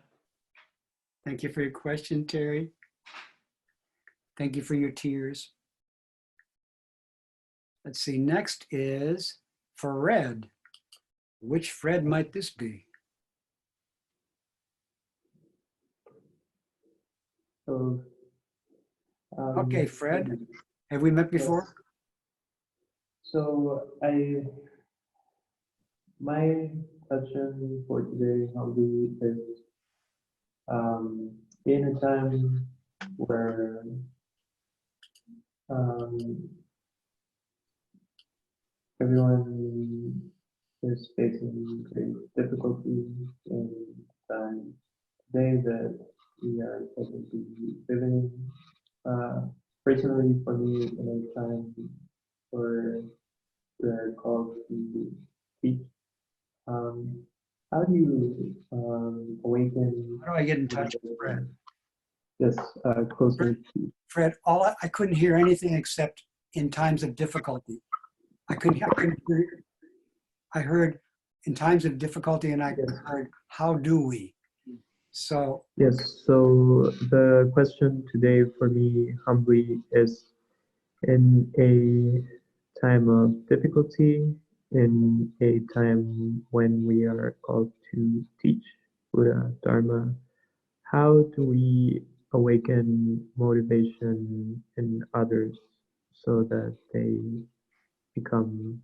Thank you for your question, Terry. Thank you for your tears. Let's see, next is Fred. Which Fred might this be?
So,
Okay, Fred. Have we met before?
So my question for today, Hamdi, is in a time where everyone is facing great difficulty in time today that we are presently living. Personally, for me, in a time where we're called to teach, how do you awaken?
How do I get in touch with Fred?
Yes, closer to.
Fred, I couldn't hear anything except in times of difficulty. I couldn't hear. I heard in times of difficulty, and I heard, how do we? So
Yes, so the question today for me, humbly, is in a time of difficulty, in a time when we are called to teach Buddha Dharma, how do we awaken motivation in others so that they become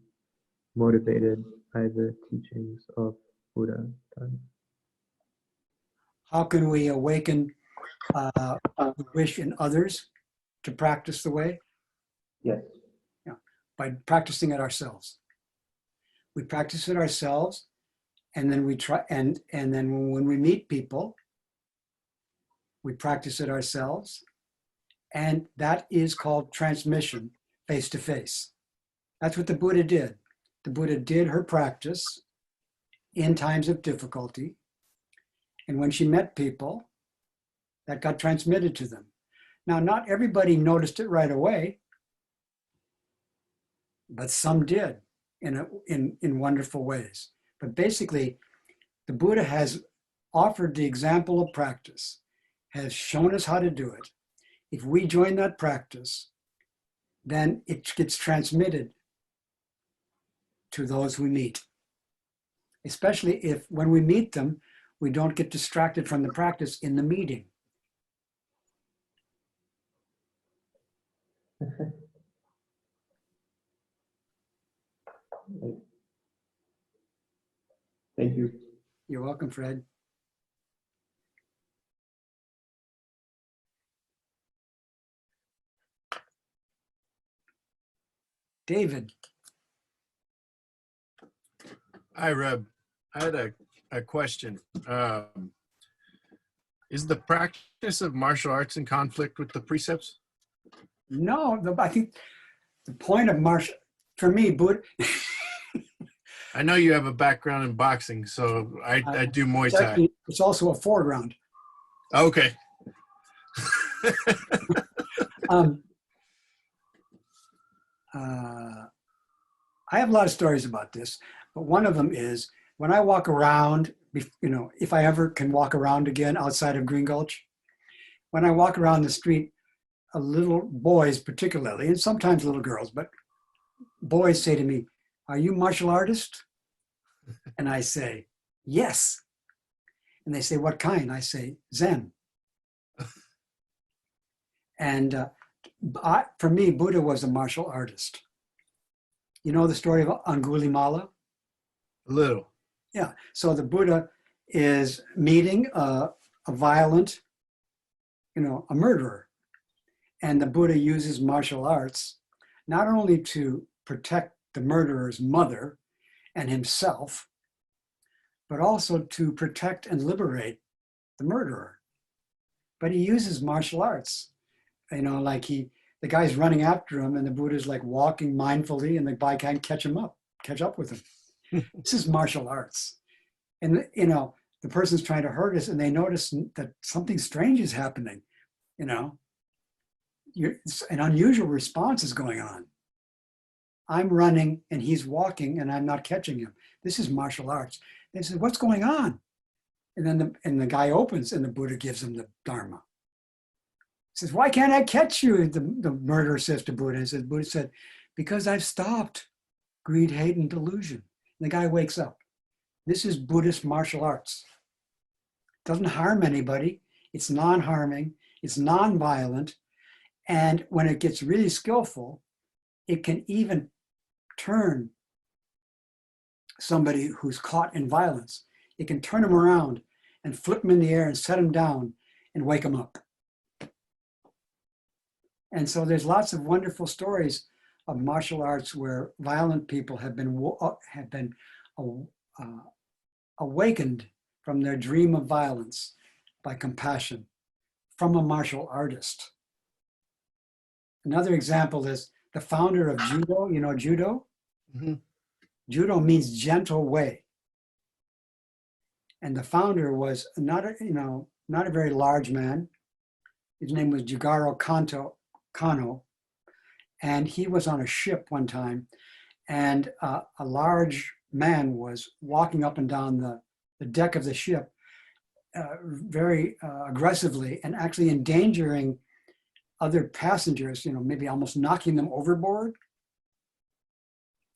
motivated by the teachings of Buddha Dharma?
how can we awaken the wish in others to practice the way?
Yes.
Yeah, by practicing it ourselves. We practice it ourselves, and then we try, and then when we meet people, we practice it ourselves, and that is called transmission face to face. That's what the Buddha did. The Buddha did her practice in times of difficulty, and when she met people, that got transmitted to them. Now, not everybody noticed it right away, but some did in wonderful ways. But basically, the Buddha has offered the example of practice, has shown us how to do it. If we join that practice, then it gets transmitted to those we meet. Especially if when we meet them, we don't get distracted from the practice in the meeting.
Thank you.
You're welcome, Fred. David.
Hi, Reb. I had a question. Is the practice of martial arts in conflict with the precepts?
No, I think the point of martial, for me, Buddha,
I know you have a background in boxing, so I do Muay Thai.
it's also a foreground.
Okay.
I have a lot of stories about this, but one of them is when I walk around, if I ever can walk around again outside of Green Gulch, when I walk around the street, little boys particularly, and sometimes little girls, but boys say to me, "Are you martial artist?" And I say, "Yes." And they say, "What kind?" I say, "Zen." And for me, Buddha was a martial artist. You know the story of Angulimala?
A little.
Yeah. So the Buddha is meeting a violent, a murderer. And the Buddha uses martial arts not only to protect the murderer's mother and himself, but also to protect and liberate the murderer. But he uses martial arts. Like the guy's running after him and the Buddha's like walking mindfully and the guy can't catch up with him. This is martial arts. And, the person's trying to hurt us and they notice that something strange is happening, an unusual response is going on. I'm running and he's walking and I'm not catching him. This is martial arts. They said, "What's going on?" And then the guy opens and the Buddha gives him the Dharma. He says, "Why can't I catch you?" The murderer says to Buddha. And Buddha said, "Because I've stopped greed, hate, and delusion." And the guy wakes up. This is Buddhist martial arts. It doesn't harm anybody. It's non-harming. It's non-violent. And when it gets really skillful, it can even turn somebody who's caught in violence. It can turn them around and flip them in the air and set them down and wake them up. And so there's lots of wonderful stories of martial arts where violent people have been awakened from their dream of violence by compassion from a martial artist. Another example is the founder of judo. You know judo?
Mm-hmm.
Judo means gentle way. And the founder was not a very large man. His name was Jigoro Kano. And he was on a ship one time and a large man was walking up and down the deck of the ship very aggressively and actually endangering other passengers, maybe almost knocking them overboard.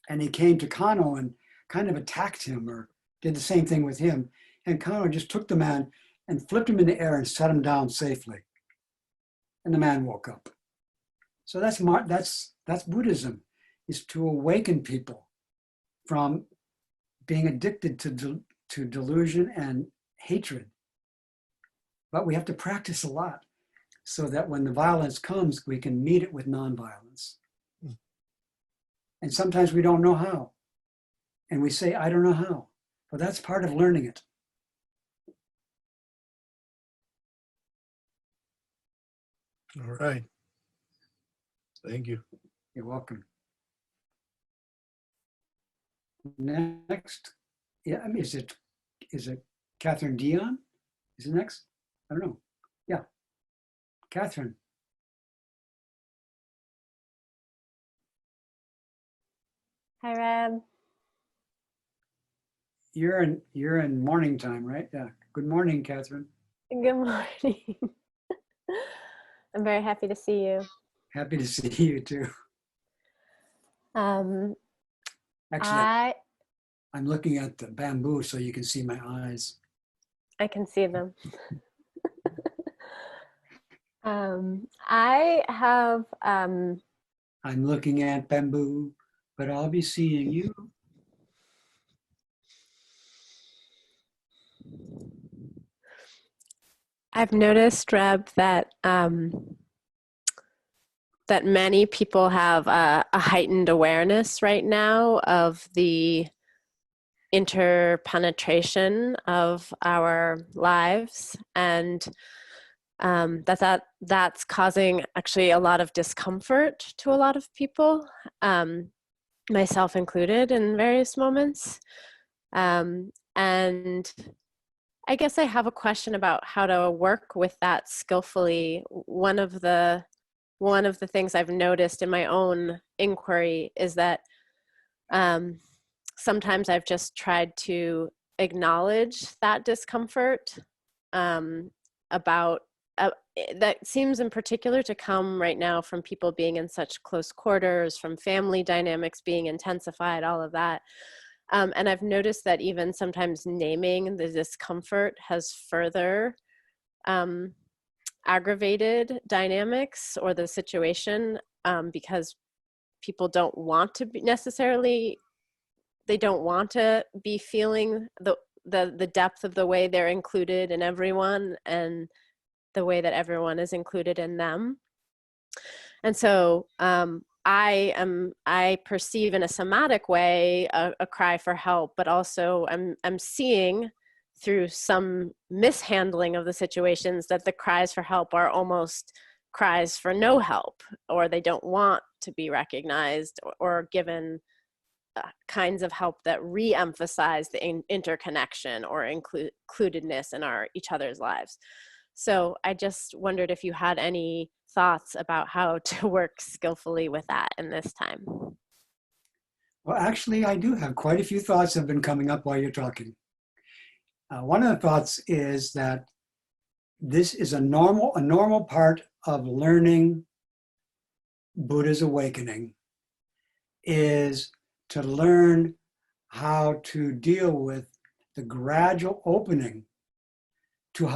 And he came to Kano and kind of attacked him or did the same thing with him. And Kano just took the man and flipped him in the air and set him down safely. And the man woke up. So that's Buddhism, is to awaken people from being addicted to delusion and hatred. But we have to practice a lot so that when the violence comes, we can meet it with nonviolence. And sometimes we don't know how. And we say, "I don't know how." But that's part of learning it.
All right. Thank you.
You're welcome. Next, is it Catherine Dion? Is it next? I don't know. Yeah, Catherine.
Hi, Reb.
You're in morning time, right? Yeah. Good morning, Catherine.
Good morning. I'm very happy to see you.
Happy to see you too. Actually, I'm looking at the bamboo so you can see my eyes.
I can see them. I have.
I'm looking at bamboo, but I'll be seeing you.
I've noticed, Reb, that that many people have a heightened awareness right now of the interpenetration of our lives, and that's causing actually a lot of discomfort to a lot of people, myself included in various moments. And I guess I have a question about how to work with that skillfully. One of the one of the things I've noticed in my own inquiry is that sometimes I've just tried to acknowledge that discomfort about that seems in particular to come right now from people being in such close quarters, from family dynamics being intensified, all of that. And I've noticed that even sometimes naming the discomfort has further aggravated dynamics or the situation, because people don't want to be necessarily, they don't want to be feeling the depth of the way they're included in everyone and the way that everyone is included in them. And so I perceive in a somatic way a cry for help, but also I'm seeing through some mishandling of the situations that the cries for help are almost cries for no help, or they don't want to be recognized or given kinds of help that re-emphasize the interconnection or includedness in each other's lives. So I just wondered if you had any thoughts about how to work skillfully with that in this time.
Well, actually, I do have quite a few thoughts that have been coming up while you're talking. One of the thoughts is that this is a normal part of learning Buddha's awakening, is to learn how to deal with the gradual opening to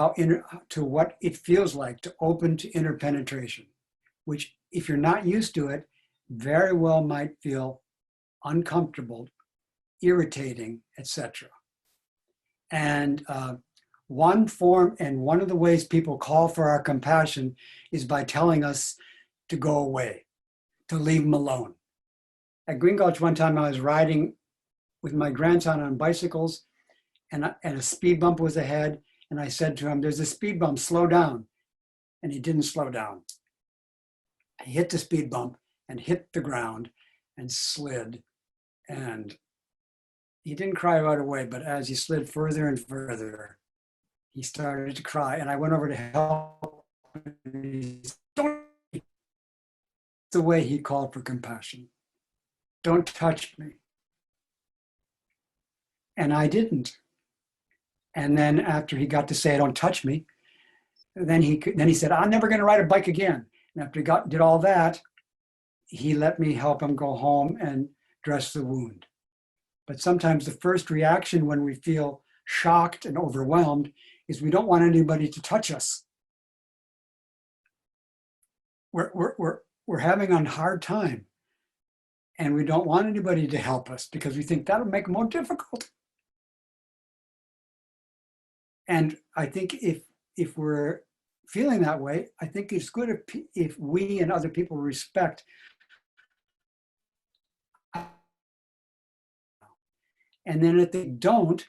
what it feels like to open to interpenetration, which, if you're not used to it, very well might feel uncomfortable, irritating, etc. And one of the ways people call for our compassion is by telling us to go away, to leave them alone. At Green Gulch one time, I was riding with my grandson on bicycles, and a speed bump was ahead, and I said to him, "There's a speed bump, slow down." And he didn't slow down. He hit the speed bump and hit the ground and slid, and he didn't cry right away, but as he slid further and further, he started to cry, and I went over to help him. The way he called for compassion. Don't touch me. And I didn't. And then after he got to say, "Don't touch me," then he said, "I'm never going to ride a bike again." And after he did all that, he let me help him go home and dress the wound. But sometimes the first reaction when we feel shocked and overwhelmed is we don't want anybody to touch us. We're having a hard time, and we don't want anybody to help us because we think that'll make it more difficult. And I think if we're feeling that way, I think it's good if we and other people respect. And then if they don't,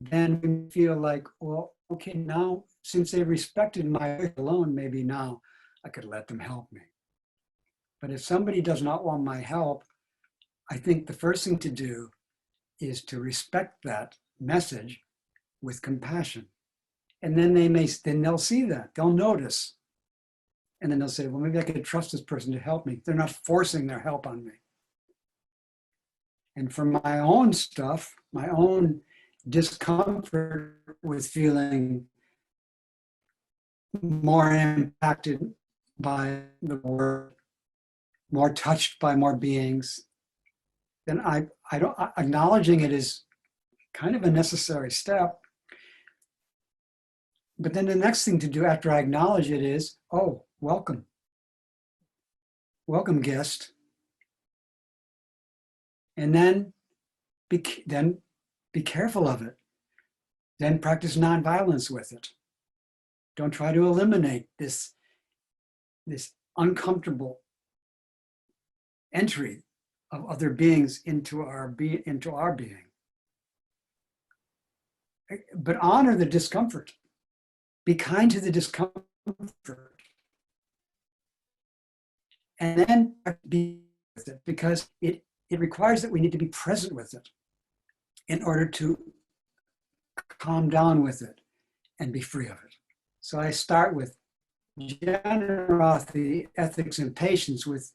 then we feel like, well, okay, now since they respected my way alone, maybe now I could let them help me. But if somebody does not want my help, I think the first thing to do is to respect that message with compassion. And then they'll see that, they'll notice. And then they'll say, well, maybe I could trust this person to help me. They're not forcing their help on me. And for my own stuff, my own discomfort with feeling more impacted by the world, more touched by more beings, then I don't, acknowledging it is kind of a necessary step. But then the next thing to do after I acknowledge it is, oh, welcome. Welcome, guest. And then be careful of it. Then practice nonviolence with it. Don't try to eliminate this uncomfortable entry of other beings into our being. But honor the discomfort. Be kind to the discomfort. And then be with it, because it requires that we need to be present with it in order to calm down with it and be free of it. So I start with generosity, ethics, and patience with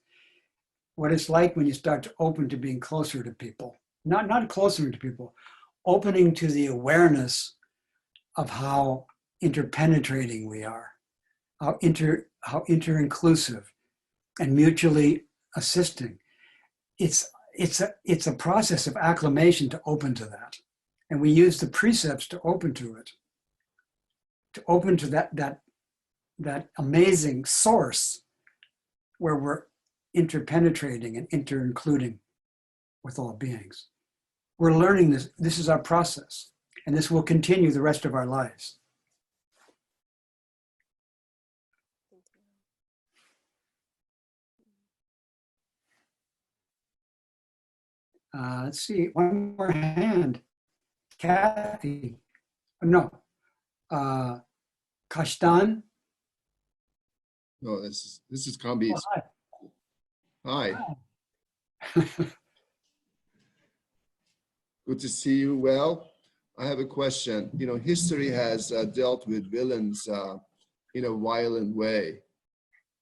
what it's like when you start to open to being closer to people. Not closer to people, opening to the awareness of how interpenetrating we are, how inter-inclusive and mutually assisting. It's a process of acclimation to open to that. And we use the precepts to open to it, to open to that amazing source where we're interpenetrating and inter-including with all beings. We're learning this. This is our process, and this will continue the rest of our lives. Let's see, one more hand. Kathy, no, Kashtan.
No, this is Kambi.
Oh,
Hi,
hi.
good to see you. Well, I have a question. You know, history has dealt with villains in a violent way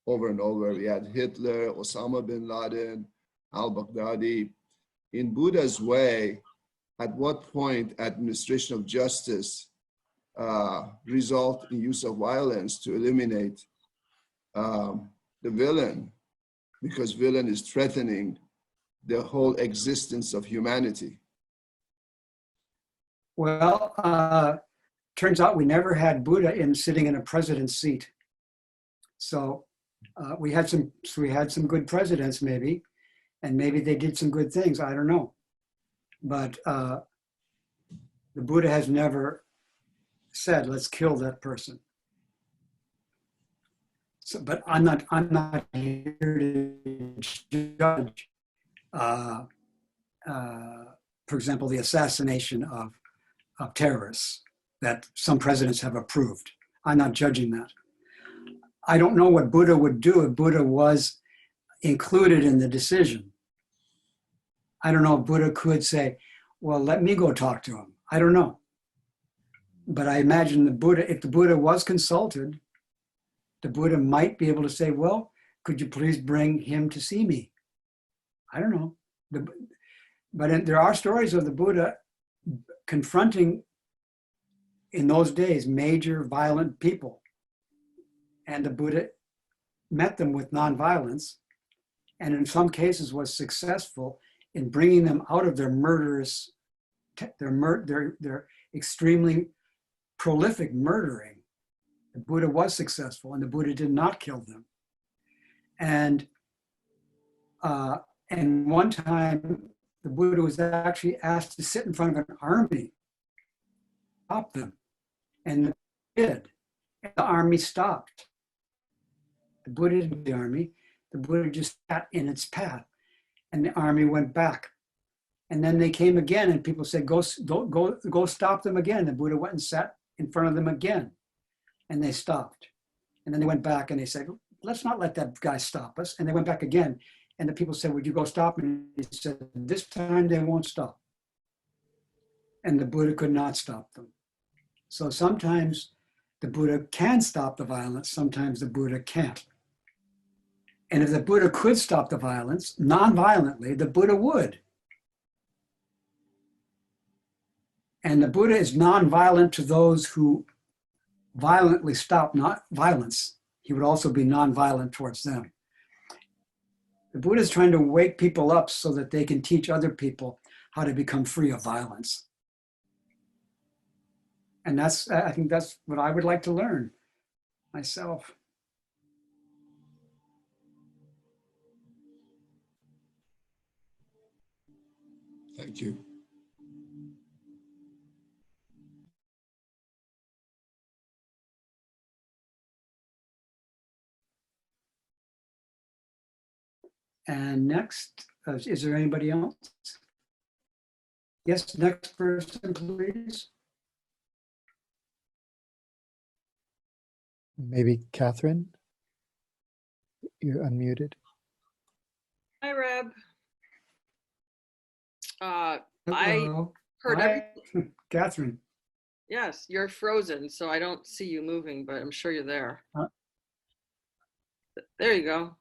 over and over. We had Hitler, Osama bin Laden, al-Baghdadi. In Buddha's way, at what point administration of justice result in use of violence to eliminate the villain, because villain is threatening the whole existence of humanity?
Well, turns out we never had Buddha sitting in a president's seat. So we had some good presidents maybe, and maybe they did some good things. I don't know, but the Buddha has never said, "Let's kill that person." So, but I'm not here to judge. For example, the assassination of terrorists that some presidents have approved. I'm not judging that. I don't know what Buddha would do if Buddha was included in the decision. I don't know if Buddha could say, well, let me go talk to him. I don't know. But I imagine if the Buddha was consulted, the Buddha might be able to say, well, could you please bring him to see me? I don't know. But there are stories of the Buddha confronting, in those days, major violent people. And the Buddha met them with nonviolence, and in some cases was successful in bringing them out of their murderous, their extremely prolific murdering. The Buddha was successful, and the Buddha did not kill them. And one time, the Buddha was actually asked to sit in front of an army, stop them, and they did. And the army stopped. The Buddha didn't the army. The Buddha just sat in its path, and the army went back. And then they came again, and people said, "Go stop them again." The Buddha went and sat in front of them again, and they stopped. And then they went back, and they said, "Let's not let that guy stop us." And they went back again, and the people said, "Would you go stop?" And he said, "This time they won't stop." And the Buddha could not stop them. So sometimes the Buddha can stop the violence, sometimes the Buddha can't. And if the Buddha could stop the violence non-violently, the Buddha would. And the Buddha is non-violent to those who violently stop not violence. He would also be non-violent towards them. The Buddha is trying to wake people up so that they can teach other people how to become free of violence. And I think that's what I would like to learn myself.
Thank you.
And next, is there anybody else? Yes, next person, please.
Maybe Catherine? You're unmuted.
Hi, Reb. I
Hello.
heard
Hi,
everything.
Catherine.
Yes, you're frozen, so I don't see you moving, but I'm sure you're there. There you go.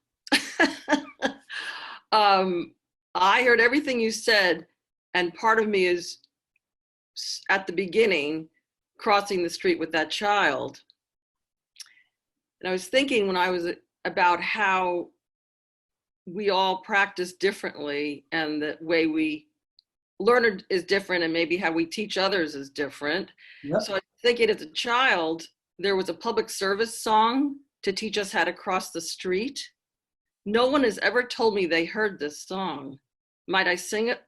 I heard everything you said, and part of me is at the beginning crossing the street with that child. And I was thinking when I was about how we all practice differently, and the way we learn is different, and maybe how we teach others is different.
Yep.
So I was thinking as a child, there was a public service song to teach us how to cross the street. No one has ever told me they heard this song. Might I sing it?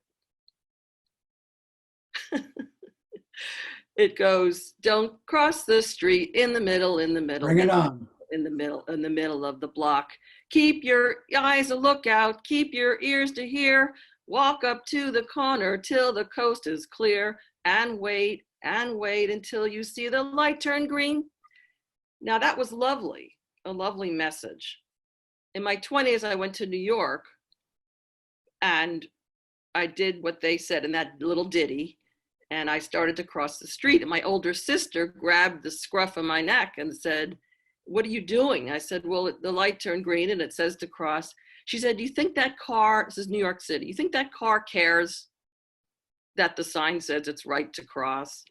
It goes, don't cross the street in the middle, in the middle.
Bring it on.
In the middle of the block. Keep your eyes a lookout, keep your ears to hear. Walk up to the corner till the coast is clear, and wait until you see the light turn green. Now that was lovely, a lovely message. In my 20s, I went to New York, and I did what they said in that little ditty, and I started to cross the street, and my older sister grabbed the scruff of my neck and said, "What are you doing?" I said, "Well, the light turned green and it says to cross." She said, "Do you think that car," this is New York City, "you think that car cares that the sign says it's right to cross?"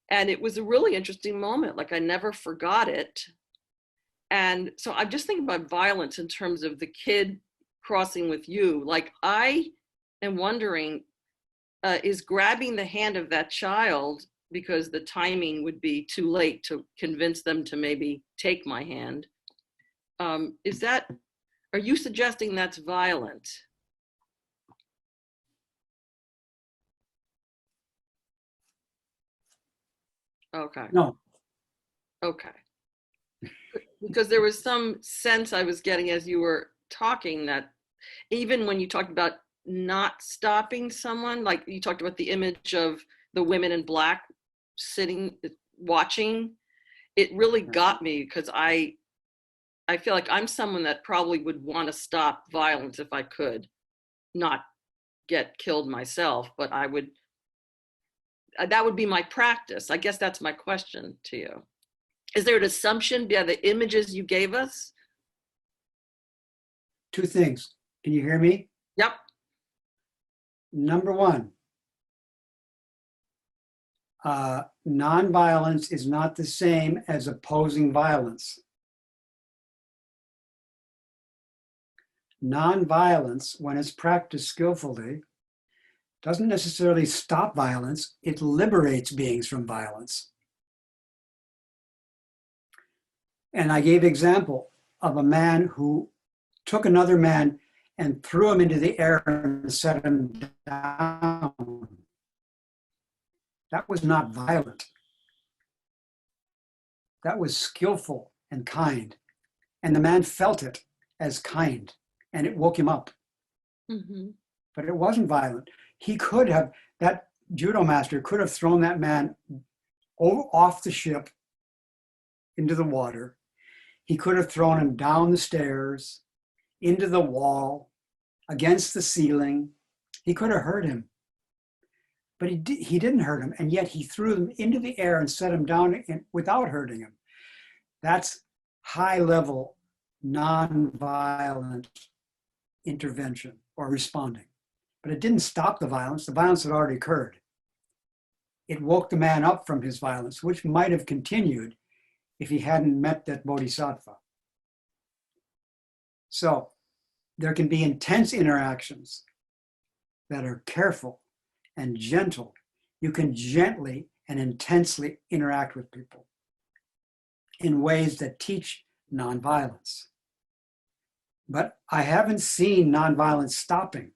And it was a really interesting moment. Like, I never forgot it. And so I'm just thinking about violence in terms of the kid crossing with you. Like, I am wondering, is grabbing the hand of that child, because the timing would be too late to convince them to maybe take my hand, are you suggesting that's violent? Okay.
No,
Okay. Because there was some sense I was getting as you were talking, that even when you talked about not stopping someone, like you talked about the image of the women in black sitting, watching, it really got me, because I feel like I'm someone that probably would want to stop violence if I could, not get killed myself, but that would be my practice. I guess that's my question to you. Is there an assumption by the images you gave us?
two things. Can you hear me?
Yep.
Number one, nonviolence is not the same as opposing violence. Nonviolence, when it's practiced skillfully, doesn't necessarily stop violence, it liberates beings from violence. And I gave example of a man who took another man and threw him into the air and set him down. That was not violent. That was skillful and kind. And the man felt it as kind, and it woke him up.
Mm-hmm.
But it wasn't violent. He could have, that judo master could have thrown that man off the ship into the water. He could have thrown him down the stairs, into the wall, against the ceiling. He could have hurt him. But he didn't hurt him, and yet he threw him into the air and set him down without hurting him. That's high-level, non-violent intervention or responding. But it didn't stop the violence. The violence had already occurred. It woke the man up from his violence, which might have continued if he hadn't met that bodhisattva. So there can be intense interactions that are careful and gentle. You can gently and intensely interact with people in ways that teach nonviolence. But I haven't seen nonviolence stopping.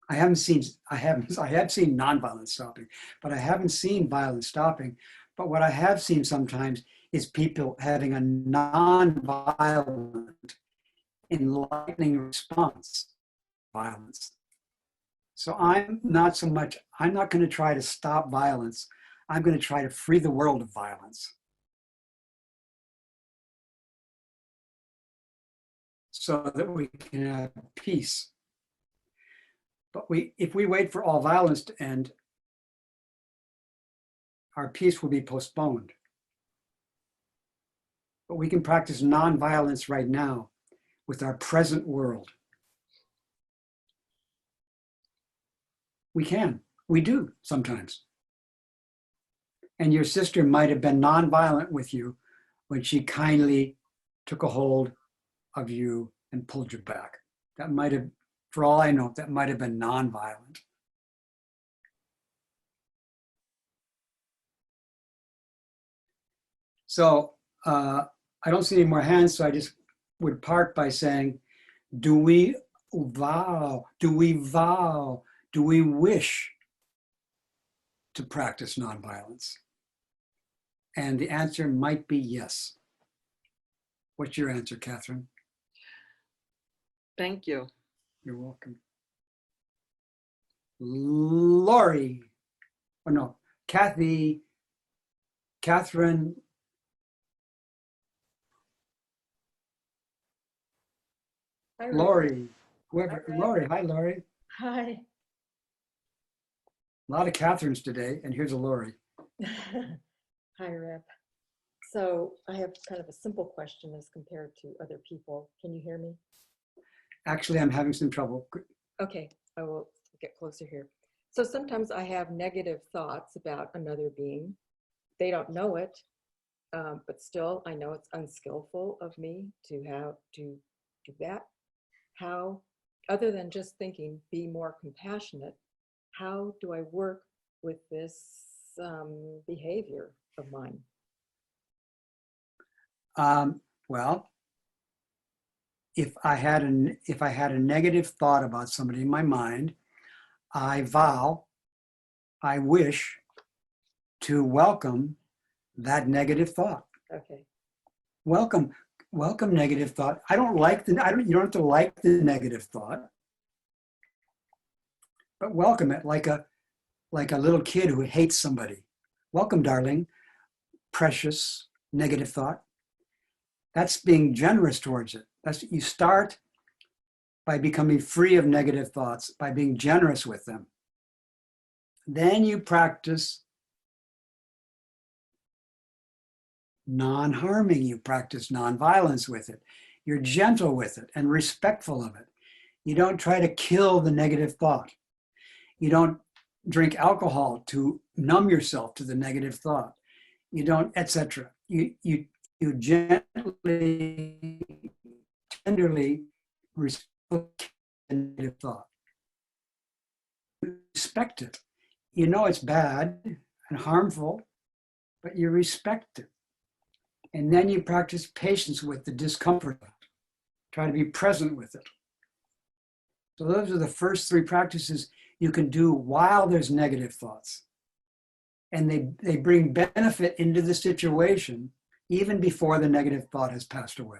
I have seen nonviolence stopping, but I haven't seen violence stopping. But what I have seen sometimes is people having a nonviolent, enlightening response to violence. So I'm not going to try to stop violence. I'm going to try to free the world of violence. So that we can have peace. But if we wait for all violence to end, our peace will be postponed. but we can practice nonviolence right now with our present world. We can. We do sometimes. And your sister might have been nonviolent with you when she kindly took a hold of you and pulled you back. That might have, for all I know, that might have been nonviolent. So I don't see any more hands, so I just would park by saying, do we vow, do we wish to practice nonviolence? And the answer might be yes. What's your answer, Catherine?
Thank you.
You're welcome. Lori, oh no, Catherine,
Hi, Reb.
Lori, whoever,
Hi, Reb.
Lori, hi Lori.
Hi.
A lot of Catherines today, and here's a Lori.
Hi, Reb. So I have kind of a simple question as compared to other people. Can you hear me?
Actually, I'm having some trouble.
Okay, I will get closer here. So sometimes I have negative thoughts about another being. They don't know it, but still I know it's unskillful of me to have to do that. How, other than just thinking, be more compassionate, how do I work with this behavior of mine?
Well, if I had a negative thought about somebody in my mind, I vow, I wish to welcome that negative thought.
Okay.
Welcome negative thought. You don't have to like the negative thought, but welcome it like a little kid who hates somebody. Welcome, darling, precious negative thought. That's being generous towards it. You start by becoming free of negative thoughts, by being generous with them. Then you practice non-harming, you practice non-violence with it. You're gentle with it and respectful of it. You don't try to kill the negative thought. You don't drink alcohol to numb yourself to the negative thought. You don't, etc. You gently, tenderly respect the negative thought. Respect it. You know it's bad and harmful, but you respect it. And then you practice patience with the discomfort. Try to be present with it. So those are the first three practices you can do while there's negative thoughts. And they bring benefit into the situation even before the negative thought has passed away.